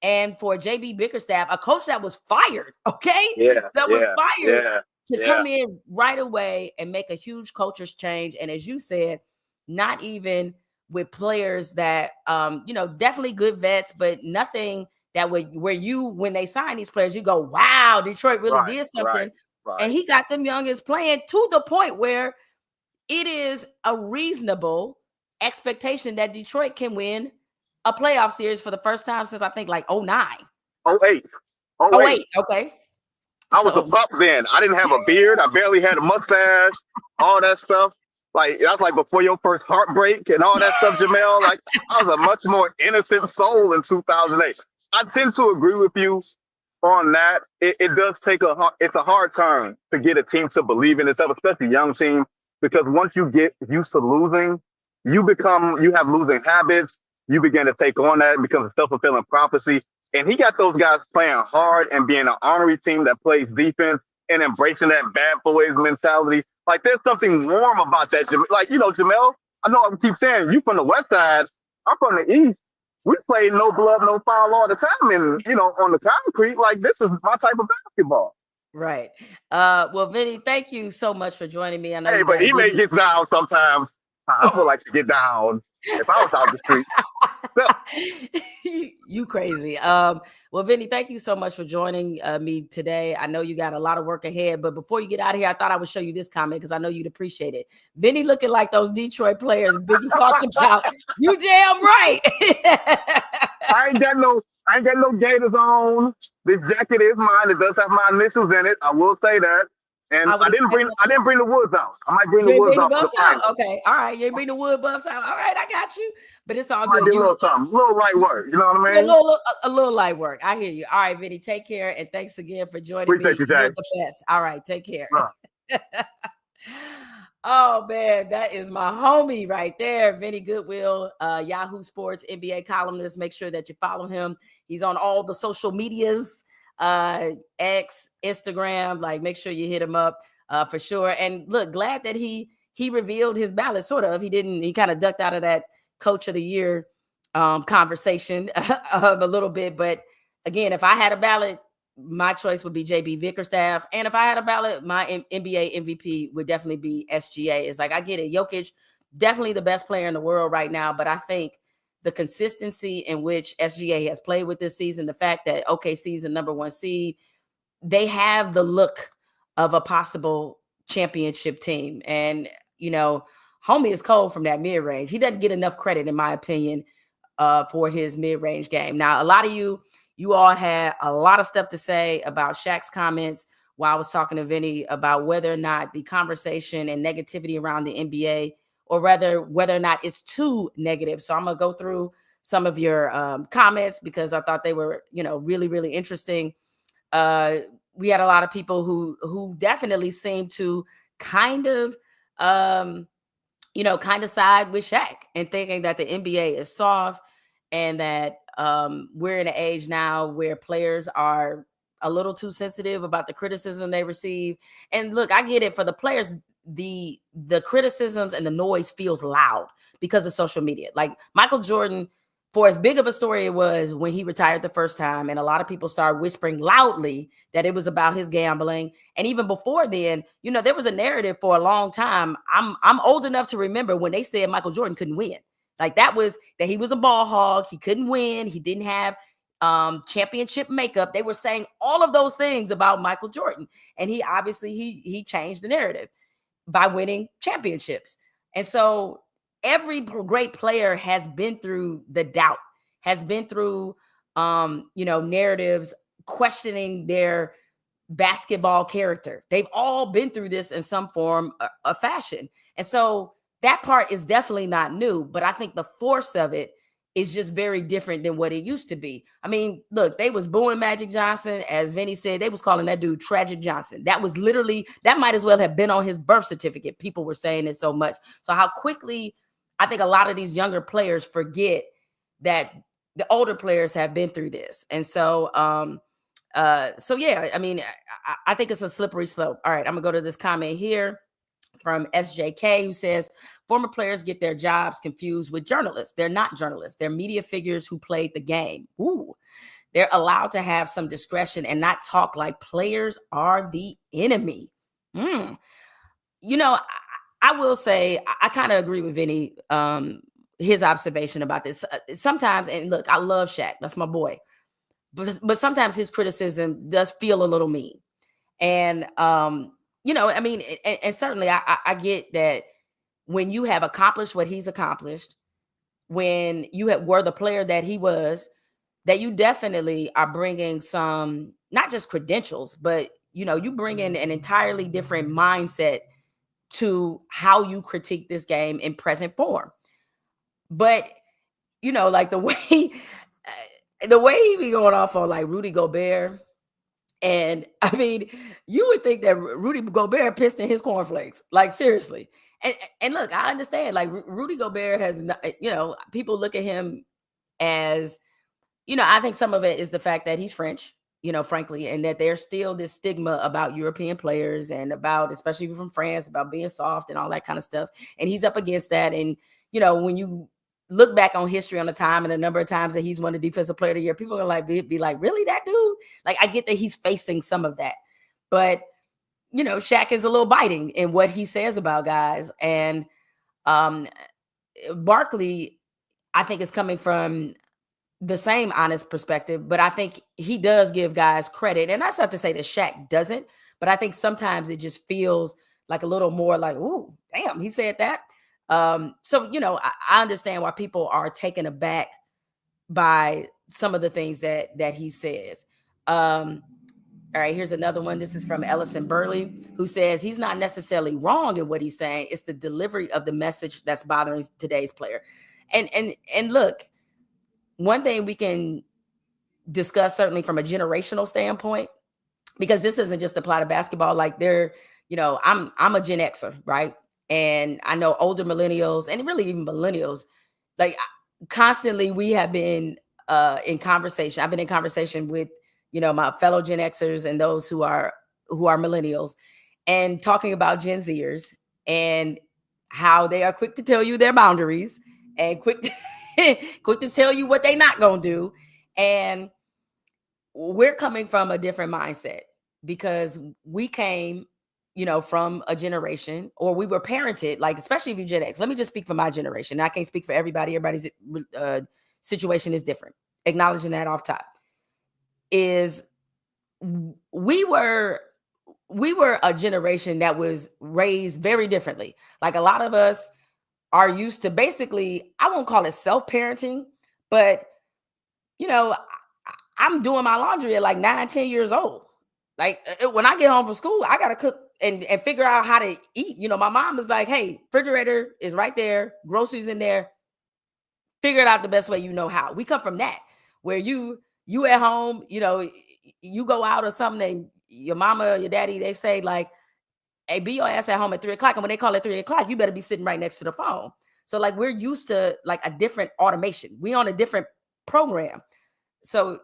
And for JB Bickerstaff, a coach that was fired, was fired to come in right away and make a huge culture change. And as you said, not even with players that, definitely good vets, but nothing that when they sign these players, you go, wow, Detroit really did something. Right. And he got them youngest playing to the point where it is a reasonable expectation that Detroit can win a playoff series for the first time since I think like 09. 08. Okay. I was a pup then. I didn't have a beard. I barely had a mustache, all that stuff. Like, that was like before your first heartbreak and all that stuff, Jemele. Like, I was a much more innocent soul in 2008. I tend to agree with you on that. It does take it's a hard turn to get a team to believe in itself, especially a young team, because once you get used to losing, you have losing habits. You begin to take on that. It becomes a self-fulfilling prophecy. And he got those guys playing hard and being an honorary team that plays defense and embracing that bad boys mentality. Like, there's something warm about that. Like, Jemele, I know I keep saying, you from the West Side, I'm from the East. We play no blood, no foul all the time. And, on the concrete, like, this is my type of basketball. Right. Well, Vinny, thank you so much for joining me. I know but he may get down sometimes. I would like to get down if I was out the street. You crazy. Well, Vinny, thank you so much for joining me today. I know you got a lot of work ahead, but before you get out of here, I thought I would show you this comment because I know you'd appreciate it. Vinny looking like those Detroit players Biggie talked about. You damn right. I ain't got no gators on. This jacket is mine. It does have my initials in it. I will say that. And I didn't bring the woods out. I might bring the woods out for the final. Okay, all right. You ain't bring the wood buffs out. All right, I got you. But it's all I good. do a little something, a little light work. You know what I mean? A little light work. I hear you. All right, Vinny, take care, and thanks again for joining me. Appreciate you, Jay. You're the best. All right, take care. Oh man, that is my homie right there, Vinny Goodwill, Yahoo Sports NBA columnist. Make sure that you follow him. He's on all the social medias, X, Instagram. Like, make sure you hit him up for sure. And look, glad that he revealed his ballot. Sort of. He kind of ducked out of that Coach of the Year conversation a little bit. But again, if I had a ballot, my choice would be JB Bickerstaff. And if I had a ballot, my NBA MVP would definitely be SGA. It's like, I get it. Jokic, definitely the best player in the world right now. But I think the consistency in which SGA has played with this season, the fact that OKC is the number 1 seed, they have the look of a possible championship team. And, homie is cold from that mid-range. He doesn't get enough credit, in my opinion, for his mid-range game. Now, a lot of you all had a lot of stuff to say about Shaq's comments while I was talking to Vinny about whether or not the conversation and negativity around the NBA, or rather whether or not it's too negative. So I'm going to go through some of your comments because I thought they were, really, really interesting. We had a lot of people who definitely seemed to kind of side with Shaq and thinking that the NBA is soft and that we're in an age now where players are a little too sensitive about the criticism they receive. And look, I get it. For the players, the criticisms and the noise feels loud because of social media. Like Michael Jordan, for as big of a story it was when he retired the first time, and a lot of people started whispering loudly that it was about his gambling. And even before then, there was a narrative for a long time. I'm old enough to remember when they said Michael Jordan couldn't win. Like that he was a ball hog. He couldn't win. He didn't have championship makeup. They were saying all of those things about Michael Jordan. And he obviously, he changed the narrative by winning championships. And so every great player has been through the doubt, has been through, narratives questioning their basketball character. They've all been through this in some form of fashion. And so that part is definitely not new, but I think the force of it is just very different than what it used to be. I mean, look, they was booing Magic Johnson. As Vinny said, they was calling that dude Tragic Johnson. That was literally, that might as well have been on his birth certificate. People were saying it so much. So how quickly I think a lot of these younger players forget that the older players have been through this. And so, yeah, I mean, I think it's a slippery slope. All right, I'm gonna go to this comment here from SJK, who says, former players get their jobs confused with journalists. They're not journalists. They're media figures who played the game. Ooh, they're allowed to have some discretion and not talk like players are the enemy. I will say, I kind of agree with Vinny, his observation about this. Sometimes, and look, I love Shaq. That's my boy. But sometimes his criticism does feel a little mean. And, I mean, and certainly I get that when you have accomplished what he's accomplished, when you were the player that he was, that you definitely are bringing some, not just credentials, but, you bring in an entirely different mindset to how you critique this game in present form. But, like the way he be going off on like Rudy Gobert. And I mean, you would think that Rudy Gobert pissed in his cornflakes, like seriously. And look, I understand, like Rudy Gobert has, people look at him as, I think some of it is the fact that he's French, frankly, and that there's still this stigma about European players and about, especially from France, about being soft and all that kind of stuff. And he's up against that. And, when you look back on history on the time and the number of times that he's won the defensive player of the year, people are like, be like, really, that dude? Like, I get that he's facing some of that, but Shaq is a little biting in what he says about guys. And Barkley, I think it's coming from the same honest perspective, but I think he does give guys credit. And that's not to say that Shaq doesn't, but I think sometimes it just feels like a little more like, ooh, damn, he said that. So, I understand why people are taken aback by some of the things that he says. All right, here's another one. This is from Ellison Burley, who says he's not necessarily wrong in what he's saying. It's the delivery of the message that's bothering today's player. And look, one thing we can discuss certainly from a generational standpoint, because this doesn't just apply to basketball. Like I'm a Gen Xer, right? And I know older millennials and really even millennials, like constantly we have been in conversation. I've been in conversation with my fellow Gen Xers and those who are millennials, and talking about Gen Zers and how they are quick to tell you their boundaries and quick to tell you what they're not gonna do. And we're coming from a different mindset because we came from a generation, or we were parented, like, especially if you're Gen X. Let me just speak for my generation. I can't speak for everybody. Everybody's situation is different. Acknowledging that off top is we were a generation that was raised very differently. Like, a lot of us are used to, basically, I won't call it self-parenting, but I'm doing my laundry at like 9, 10 years old. Like, when I get home from school, I got to cook and figure out how to eat. My mom is like, hey, refrigerator is right there, groceries in there. Figure it out the best way you know how. We come from that, where you at home, you go out or something, and your mama or your daddy, they say like, hey, be your ass at home at 3:00. And when they call it 3:00, you better be sitting right next to the phone. So like, we're used to like a different automation. We on a different program. So,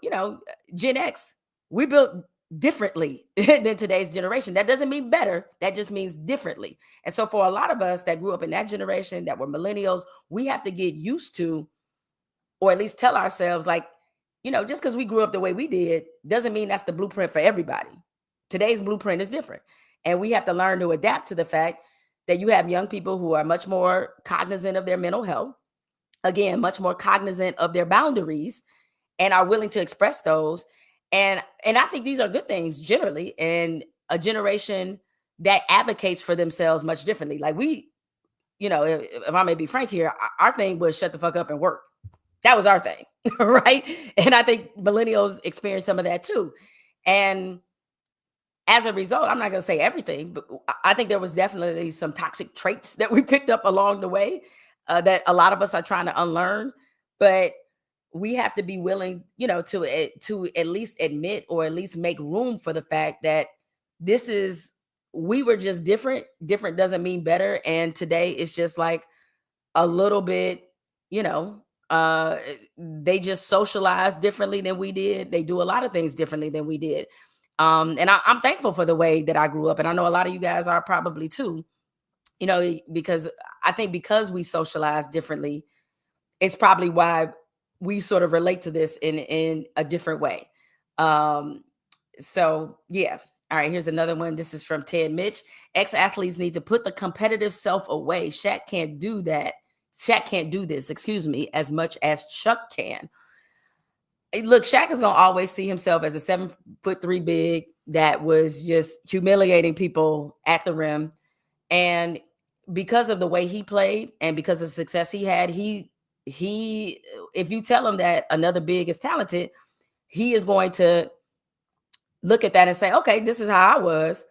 Gen X, we built differently than today's generation. That doesn't mean better. That just means differently. And so for a lot of us that grew up in that generation, that were millennials, we have to get used to, or at least tell ourselves, like, just because we grew up the way we did doesn't mean that's the blueprint for everybody. Today's blueprint is different. And we have to learn to adapt to the fact that you have young people who are much more cognizant of their mental health, again, much more cognizant of their boundaries, and are willing to express those. And I think these are good things generally, and a generation that advocates for themselves much differently. Like, we, if I may be frank here, our thing was shut the fuck up and work. That was our thing, right? And I think millennials experience some of that too. And as a result, I'm not going to say everything, but I think there was definitely some toxic traits that we picked up along the way that a lot of us are trying to unlearn. But we have to be willing, to at least admit, or at least make room for the fact that we were just different. Different doesn't mean better. And today it's just like a little bit, they just socialize differently than we did. They do a lot of things differently than we did. And I'm thankful for the way that I grew up. And I know a lot of you guys are probably too, because I think because we socialize differently, it's probably why we sort of relate to this in a different way. So yeah. All right, here's another one. This is from Ted Mitch. Ex-athletes need to put the competitive self away. Shaq can't do that. Shaq can't do this, as much as Chuck can. Look, Shaq is going to always see himself as a 7'3" big that was just humiliating people at the rim. And because of the way he played and because of the success he had, he if you tell him that another big is talented, he is going to look at that and say, okay, this is how I was.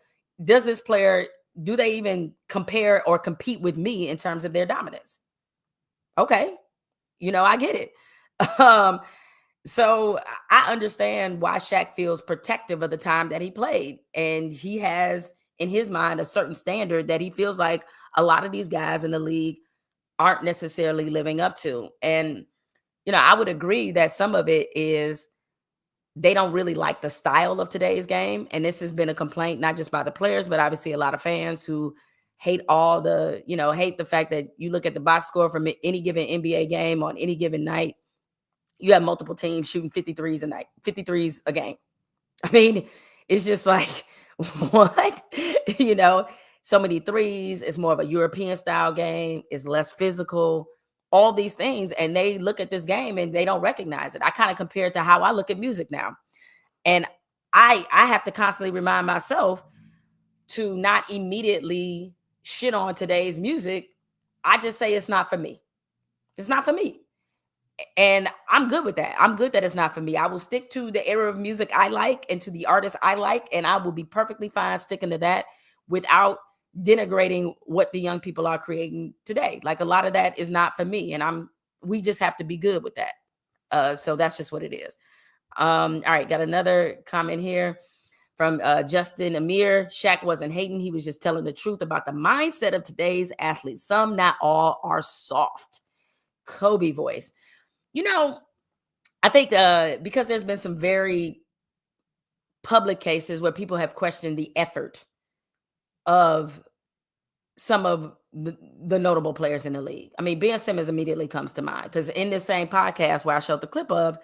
Does this player, do they even compare or compete with me in terms of their dominance? Okay. I get it. So I understand why Shaq feels protective of the time that he played. And he has in his mind a certain standard that he feels like a lot of these guys in the league aren't necessarily living up to. And, I would agree that some of it is they don't really like the style of today's game. And this has been a complaint, not just by the players, but obviously a lot of fans who hate hate the fact that you look at the box score from any given NBA game on any given night. You have multiple teams shooting 53s a night, 53s a game. I mean, it's just like, what? So many threes. It's more of a European style game. It's less physical. all these things, and they look at this game and they don't recognize it. I kind of compare it to how I look at music now. And I have to constantly remind myself to not immediately shit on today's music. I just say it's not for me. It's not for me. And I'm good with that. I'm good that it's not for me. I will stick to the era of music I like and to the artists I like, and I will be perfectly fine sticking to that without denigrating what the young people are creating today. Like, a lot of that is not for me, and we just have to be good with that. So that's just what it is. All right, got another comment here from Justin Amir. Shaq wasn't hating. He was just telling the truth about the mindset of today's athletes. Some, not all, are soft. Kobe voice. I think because there's been some very public cases where people have questioned the effort of some of the notable players in the league. I mean, Ben Simmons immediately comes to mind, because in this same podcast where I showed the clip of,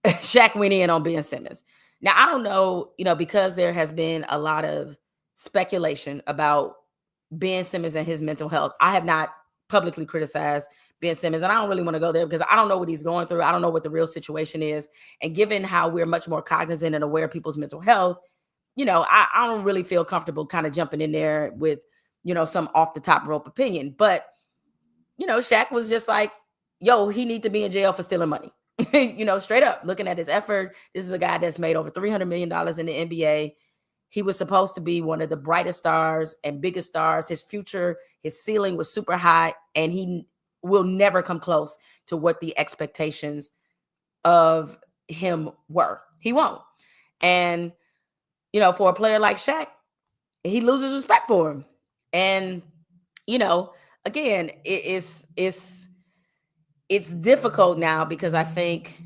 Shaq went in on Ben Simmons. Now, I don't know, because there has been a lot of speculation about Ben Simmons and his mental health. I have not publicly criticized Ben Simmons, and I don't really want to go there because I don't know what he's going through. I don't know what the real situation is. And given how we're much more cognizant and aware of people's mental health, I don't really feel comfortable kind of jumping in there with, some off the top rope opinion. But, Shaq was just like, yo, he need to be in jail for stealing money. Straight up looking at his effort. This is a guy that's made over $300 million in the NBA. He was supposed to be one of the brightest stars and biggest stars. His future, his ceiling was super high, and he will never come close to what the expectations of him were. He won't. And, for a player like Shaq, he loses respect for him. And, again, it's difficult now because I think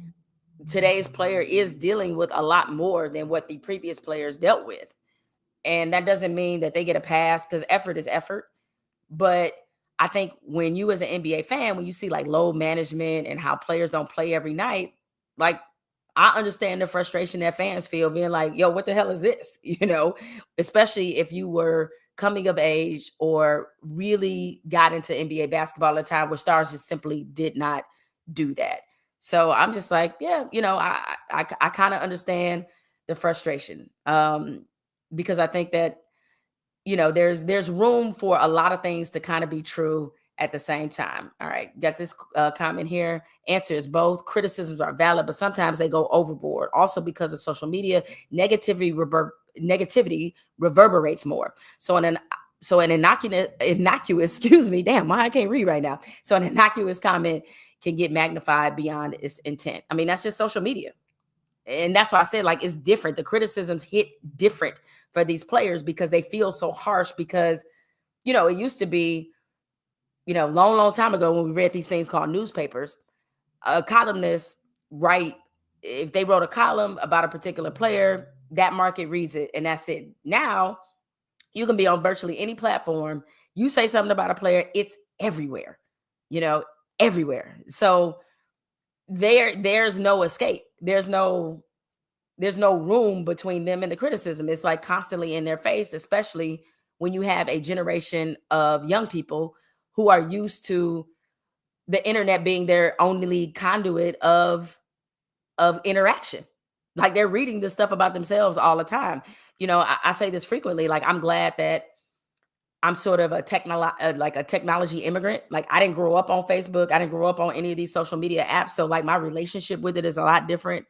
today's player is dealing with a lot more than what the previous players dealt with. And that doesn't mean that they get a pass, because effort is effort. But I think when you, as an NBA fan, when you see like load management and how players don't play every night, like, I understand the frustration that fans feel being like, yo, what the hell is this? Especially if you were coming of age or really got into NBA basketball at a time where stars just simply did not do that. So I'm just like, yeah, I kind of understand the frustration, because I think that, there's room for a lot of things to kind of be true at the same time. All right. Got this comment here. Answer is both. Criticisms are valid, but sometimes they go overboard. Also, because of social media, negativity reverberates more. So an innocuous, excuse me, damn, why I can't read right now. So an innocuous comment can get magnified beyond its intent. I mean, that's just social media. And that's why I said, like, it's different. The criticisms hit different for these players because they feel so harsh, because, it used to be, long time ago when we read these things called newspapers, a columnist if they wrote a column about a particular player, that market reads it and that's it. Now you can be on virtually any platform. You say something about a player, it's everywhere, everywhere. So there's no escape. There's no room between them and the criticism. It's like constantly in their face, especially when you have a generation of young people who are used to the internet being their only conduit of interaction. Like, they're reading this stuff about themselves all the time. I say this frequently, like, I'm glad that I'm sort of a technology immigrant. Like, I didn't grow up on Facebook. I didn't grow up on any of these social media apps. So like, my relationship with it is a lot different.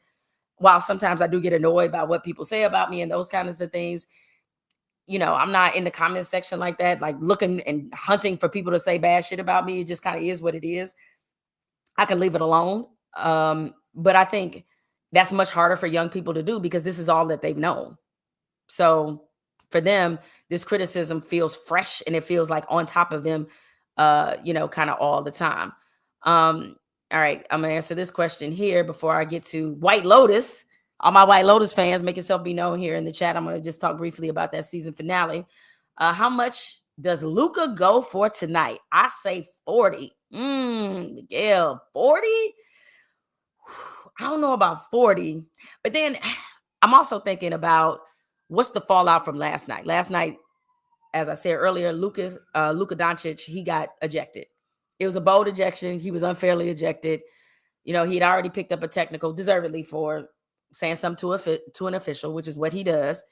While sometimes I do get annoyed by what people say about me and those kinds of things, I'm not in the comment section like that, like looking and hunting for people to say bad shit about me. It just kind of is what it is. I can leave it alone. But I think that's much harder for young people to do because this is all that they've known. So for them, this criticism feels fresh and it feels like on top of them, kind of all the time. All right, I'm going to answer this question here before I get to White Lotus. All my White Lotus fans, make yourself be known here in the chat. I'm going to just talk briefly about that season finale. How much does Luka go for tonight? I say 40. Yeah, 40? I don't know about 40. But then I'm also thinking about what's the fallout from last night. Last night, as I said earlier, Luka Doncic, he got ejected. It was a bold ejection. He was unfairly ejected. He had already picked up a technical, deservedly, for saying something to an official, which is what he does.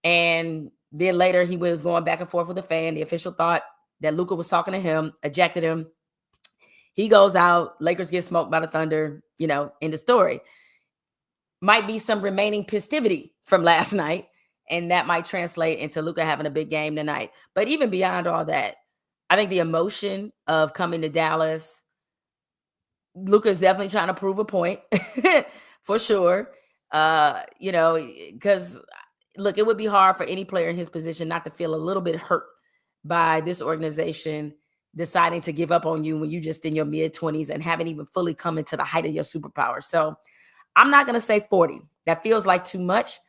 And then later he was going back and forth with the fan. The official thought that Luka was talking to him, ejected him. He goes out. Lakers get smoked by the Thunder, in the story. Might be some remaining festivity from last night, and that might translate into Luka having a big game tonight. But even beyond all that, I think the emotion of coming to Dallas, Luka's definitely trying to prove a point for sure. Because look, it would be hard for any player in his position not to feel a little bit hurt by this organization deciding to give up on you when you're just in your mid-20s and haven't even fully come into the height of your superpower. So I'm not going to say 40. That feels like too much.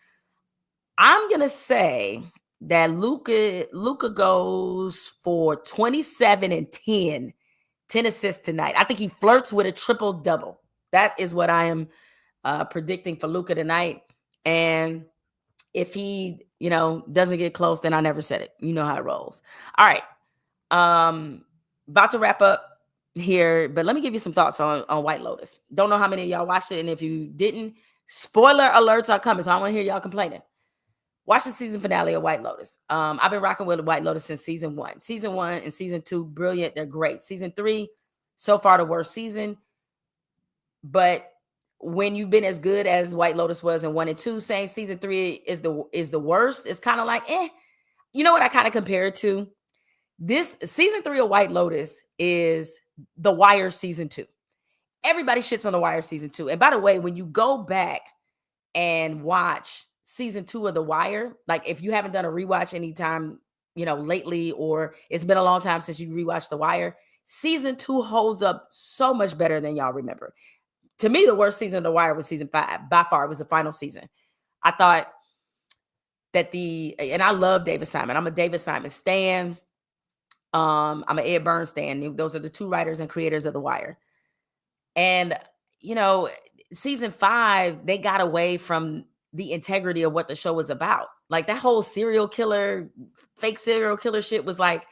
I'm going to say that Luka goes for 27 and 10 assists tonight. I think he flirts with a triple-double. That is what I am predicting for Luka tonight. And if he, doesn't get close, then I never said it. You know how it rolls. All right. About to wrap up here, but let me give you some thoughts on White Lotus. Don't know how many of y'all watched it, and if you didn't, spoiler alerts are coming, so I want to hear y'all complaining. Watch the season finale of White Lotus. I've been rocking with White Lotus since season 1. Season 1 and season 2, brilliant. They're great. Season 3, so far the worst season. But when you've been as good as White Lotus was in 1 and 2, saying season 3 is the worst, it's kind of like, You know what I kind of compare it to? This season 3 of White Lotus is The Wire season 2. Everybody shits on The Wire season 2. And by the way, when you go back and watch season 2 of The Wire, like if you haven't done a rewatch anytime, lately, or it's been a long time since you rewatched The Wire, season 2 holds up so much better than y'all remember. To me, the worst season of The Wire was season 5. By far, it was the final season. I thought that and I love David Simon. I'm a David Simon stan. I'm an Ed Burns stan. Those are the 2 writers and creators of The Wire. And, season 5, they got away from the integrity of what the show was about. Like that whole fake serial killer shit was like,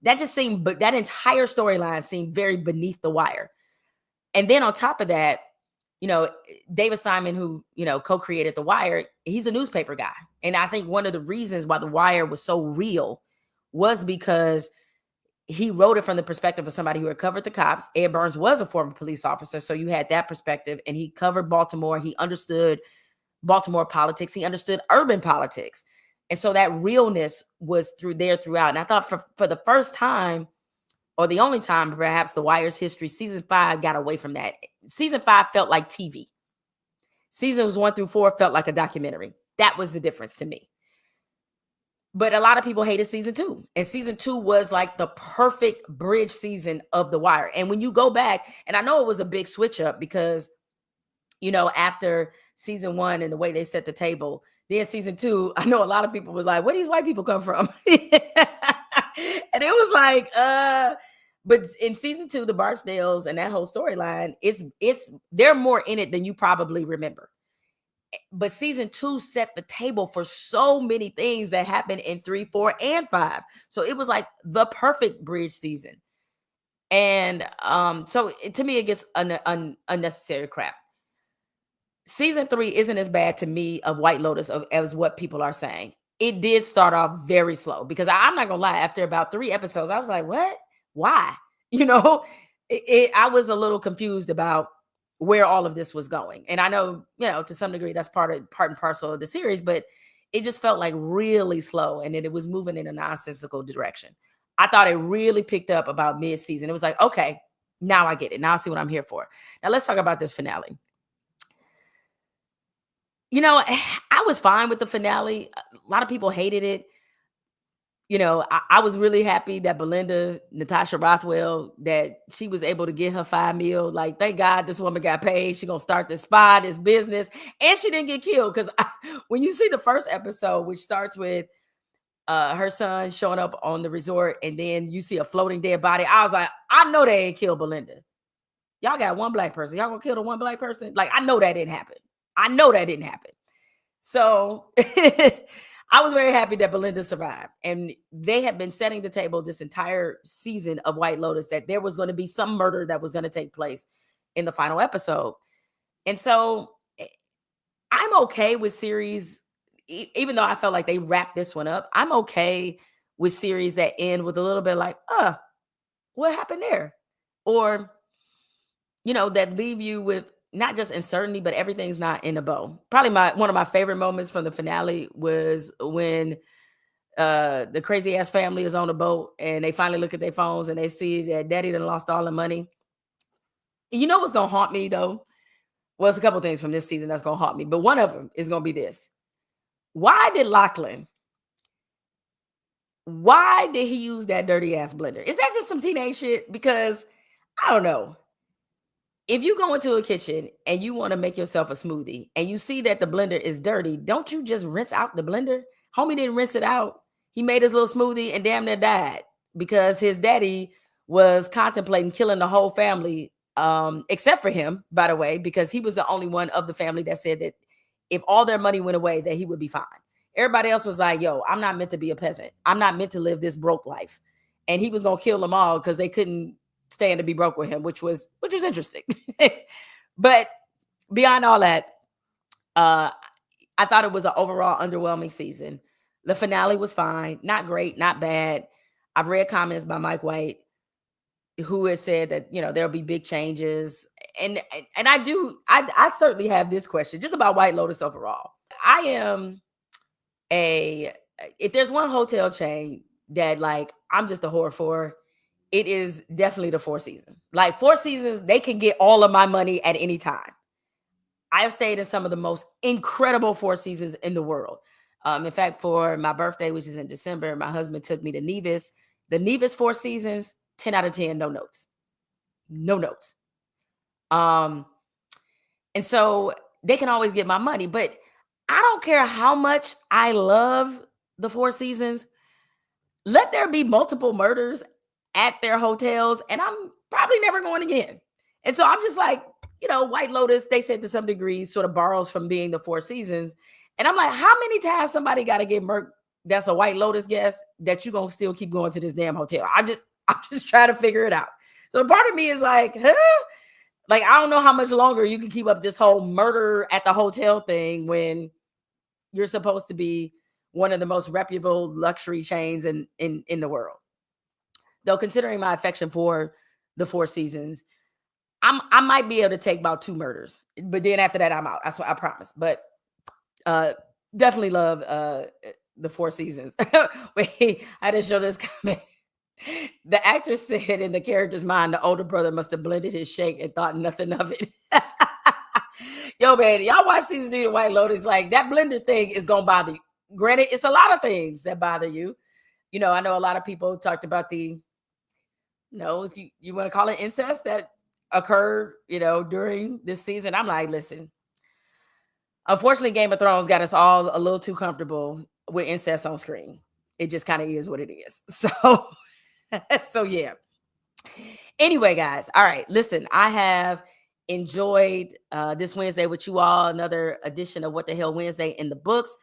that just seemed, but that entire storyline seemed very beneath The Wire. And then on top of that, David Simon, who, co-created The Wire, he's a newspaper guy. And I think one of the reasons why The Wire was so real was because he wrote it from the perspective of somebody who had covered the cops. Ed Burns was a former police officer, so you had that perspective. And he covered Baltimore. He understood Baltimore politics. He understood urban politics. And so that realness was throughout. And I thought for the first time, or the only time perhaps The Wire's history, season 5 got away from that. Season 5 felt like TV. Seasons 1 through 4 felt like a documentary. That was the difference to me. But a lot of people hated season 2. And season 2 was like the perfect bridge season of The Wire. And when you go back, and I know it was a big switch up because, after season 1 and the way they set the table, then season 2, I know a lot of people was like, where these white people come from? And it was like, but in season 2, the Barksdales and that whole storyline, they're more in it than you probably remember. But season 2 set the table for so many things that happened in 3, 4, and 5. So it was like the perfect bridge season. And so to me, it gets unnecessary crap. Season 3 isn't as bad to me of White Lotus as what people are saying. It did start off very slow because I'm not going to lie. After about 3 episodes, I was like, what? Why? I was a little confused about where all of this was going. And I know, to some degree that's part and parcel of the series, but it just felt like really slow and it was moving in a nonsensical direction. I thought it really picked up about mid-season. It was like, okay, now I get it. Now I see what I'm here for. Now let's talk about this finale. I was fine with the finale. A lot of people hated it. I was really happy that Belinda, Natasha Rothwell, that she was able to get her $5 million. Like, thank God this woman got paid. She's going to start this spa, this business. And she didn't get killed. Because when you see the first episode, which starts with her son showing up on the resort, and then you see a floating dead body, I was like, I know they ain't killed Belinda. Y'all got one black person. Y'all going to kill the one black person? Like, I know that didn't happen. So I was very happy that Belinda survived. And they had been setting the table this entire season of White Lotus that there was going to be some murder that was going to take place in the final episode. And so I'm okay with series, even though I felt like they wrapped this one up, I'm okay with series that end with a little bit like, what happened there? Or, that leave you with not just uncertainty, but everything's not in a bow. Probably one of my favorite moments from the finale was when the crazy ass family is on a boat and they finally look at their phones and they see that daddy done lost all the money. You know what's gonna haunt me though? Well, it's a couple things from this season that's gonna haunt me, but one of them is gonna be this. Why did he use that dirty ass blender? Is that just some teenage shit? Because I don't know. If you go into a kitchen and you want to make yourself a smoothie and you see that the blender is dirty, don't you just rinse out the blender? Homie didn't rinse it out. He made his little smoothie and damn near died because his daddy was contemplating killing the whole family, except for him, by the way, because he was the only one of the family that said that if all their money went away, that he would be fine. Everybody else was like, yo, I'm not meant to be a peasant. I'm not meant to live this broke life. And he was going to kill them all because they couldn't stand to be broke with him, which was interesting. But beyond all that, I thought it was an overall underwhelming season. The finale was fine, not great, not bad. I've read comments by Mike White who has said that there'll be big changes, and I certainly have this question just about White Lotus overall. I am if there's one hotel chain that like I'm just a whore for, it is definitely the Four Seasons. Like Four Seasons, they can get all of my money at any time. I have stayed in some of the most incredible Four Seasons in the world. In fact, for my birthday, which is in December, my husband took me to Nevis. The Nevis Four Seasons, 10 out of 10, no notes. No notes. And so they can always get my money, but I don't care how much I love the Four Seasons. Let there be multiple murders at their hotels, and I'm probably never going again. And so I'm just like, White Lotus, they said to some degree, sort of borrows from being the Four Seasons. And I'm like, how many times somebody got to get murked that's a White Lotus guest that you going to still keep going to this damn hotel? I'm just trying to figure it out. So part of me is like, like, I don't know how much longer you can keep up this whole murder at the hotel thing when you're supposed to be one of the most reputable luxury chains in the world. Though considering my affection for the Four Seasons, I might be able to take about 2 murders, but then after that I'm out. That's what I promise. But definitely love the Four Seasons. Wait, I didn't show this comment. The actor said in the character's mind, the older brother must have blended his shake and thought nothing of it. Yo, man, y'all watch season 3 of White Lotus. Like that blender thing is gonna bother you. Granted, it's a lot of things that bother you. I know a lot of people talked about the, if you want to call it incest that occurred, during this season. I'm like, listen, unfortunately, Game of Thrones got us all a little too comfortable with incest on screen. It just kind of is what it is. So yeah. Anyway, guys. All right. Listen, I have enjoyed this Wednesday with you all. Another edition of What the Hell Wednesday in the books.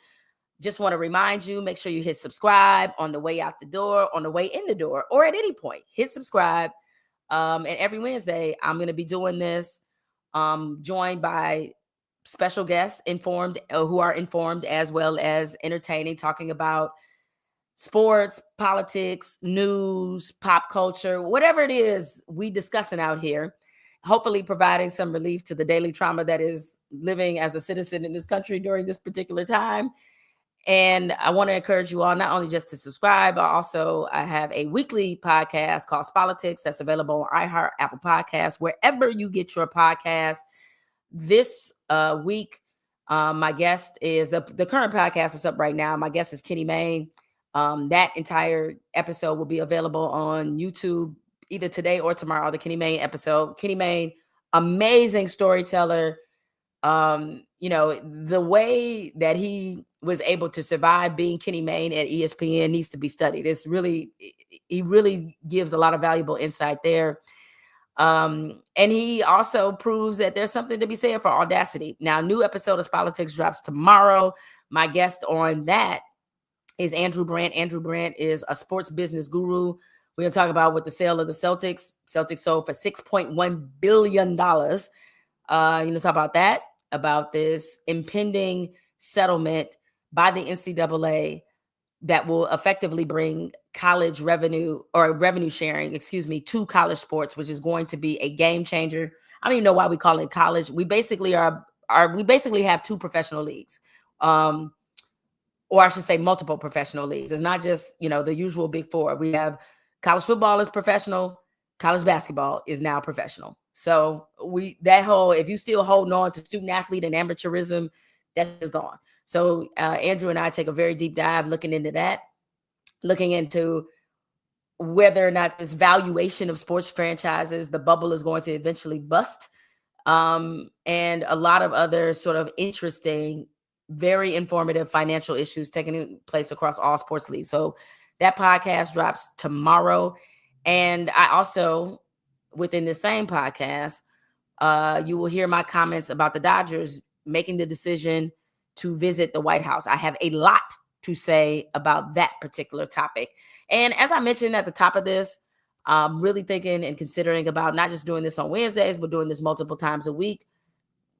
Just want to remind you, make sure you hit subscribe on the way out the door, on the way in the door, or at any point. Hit subscribe. And every Wednesday, I'm going to be doing this, joined by special guests who are informed as well as entertaining, talking about sports, politics, news, pop culture, whatever it is we discussing out here, hopefully providing some relief to the daily trauma that is living as a citizen in this country during this particular time. And I want to encourage you all not only just to subscribe, but also I have a weekly podcast called Politics that's available on iHeart, Apple Podcasts, wherever you get your podcast. This week, my guest is the current podcast is up right now. My guest is Kenny Mayne. That entire episode will be available on YouTube either today or tomorrow. The Kenny Mayne episode. Kenny Mayne, amazing storyteller. The way that he was able to survive being Kenny Mayne at ESPN needs to be studied. He really gives a lot of valuable insight there. And he also proves that there's something to be said for audacity. Now, new episode of Politics drops tomorrow. My guest on that is Andrew Brandt. Andrew Brandt is a sports business guru. We're going to talk about what the sale of the Celtics sold for $6.1 billion. Talk about that, about this impending settlement by the NCAA that will effectively bring college revenue or revenue sharing, to college sports, which is going to be a game changer. I don't even know why we call it college. We basically have two professional leagues. Or I should say multiple professional leagues. It's not just, the usual big four. We have college football is professional. College basketball is now professional. So if you still holding on to student athlete and amateurism, that is gone. So Andrew and I take a very deep dive looking into that, looking into whether or not this valuation of sports franchises, the bubble is going to eventually bust, and a lot of other sort of interesting, very informative financial issues taking place across all sports leagues. So that podcast drops tomorrow. And I also, within the same podcast, you will hear my comments about the Dodgers making the decision to visit the White House. I have a lot to say about that particular topic. And as I mentioned at the top of this, I'm really thinking and considering about not just doing this on Wednesdays, but doing this multiple times a week.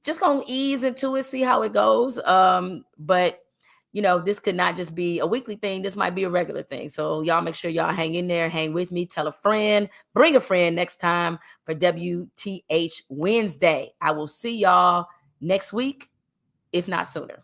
Just going to ease into it, see how it goes. But this could not just be a weekly thing. This might be a regular thing. So y'all make sure y'all hang in there, hang with me, tell a friend, bring a friend next time for WTH Wednesday. I will see y'all next week, if not sooner.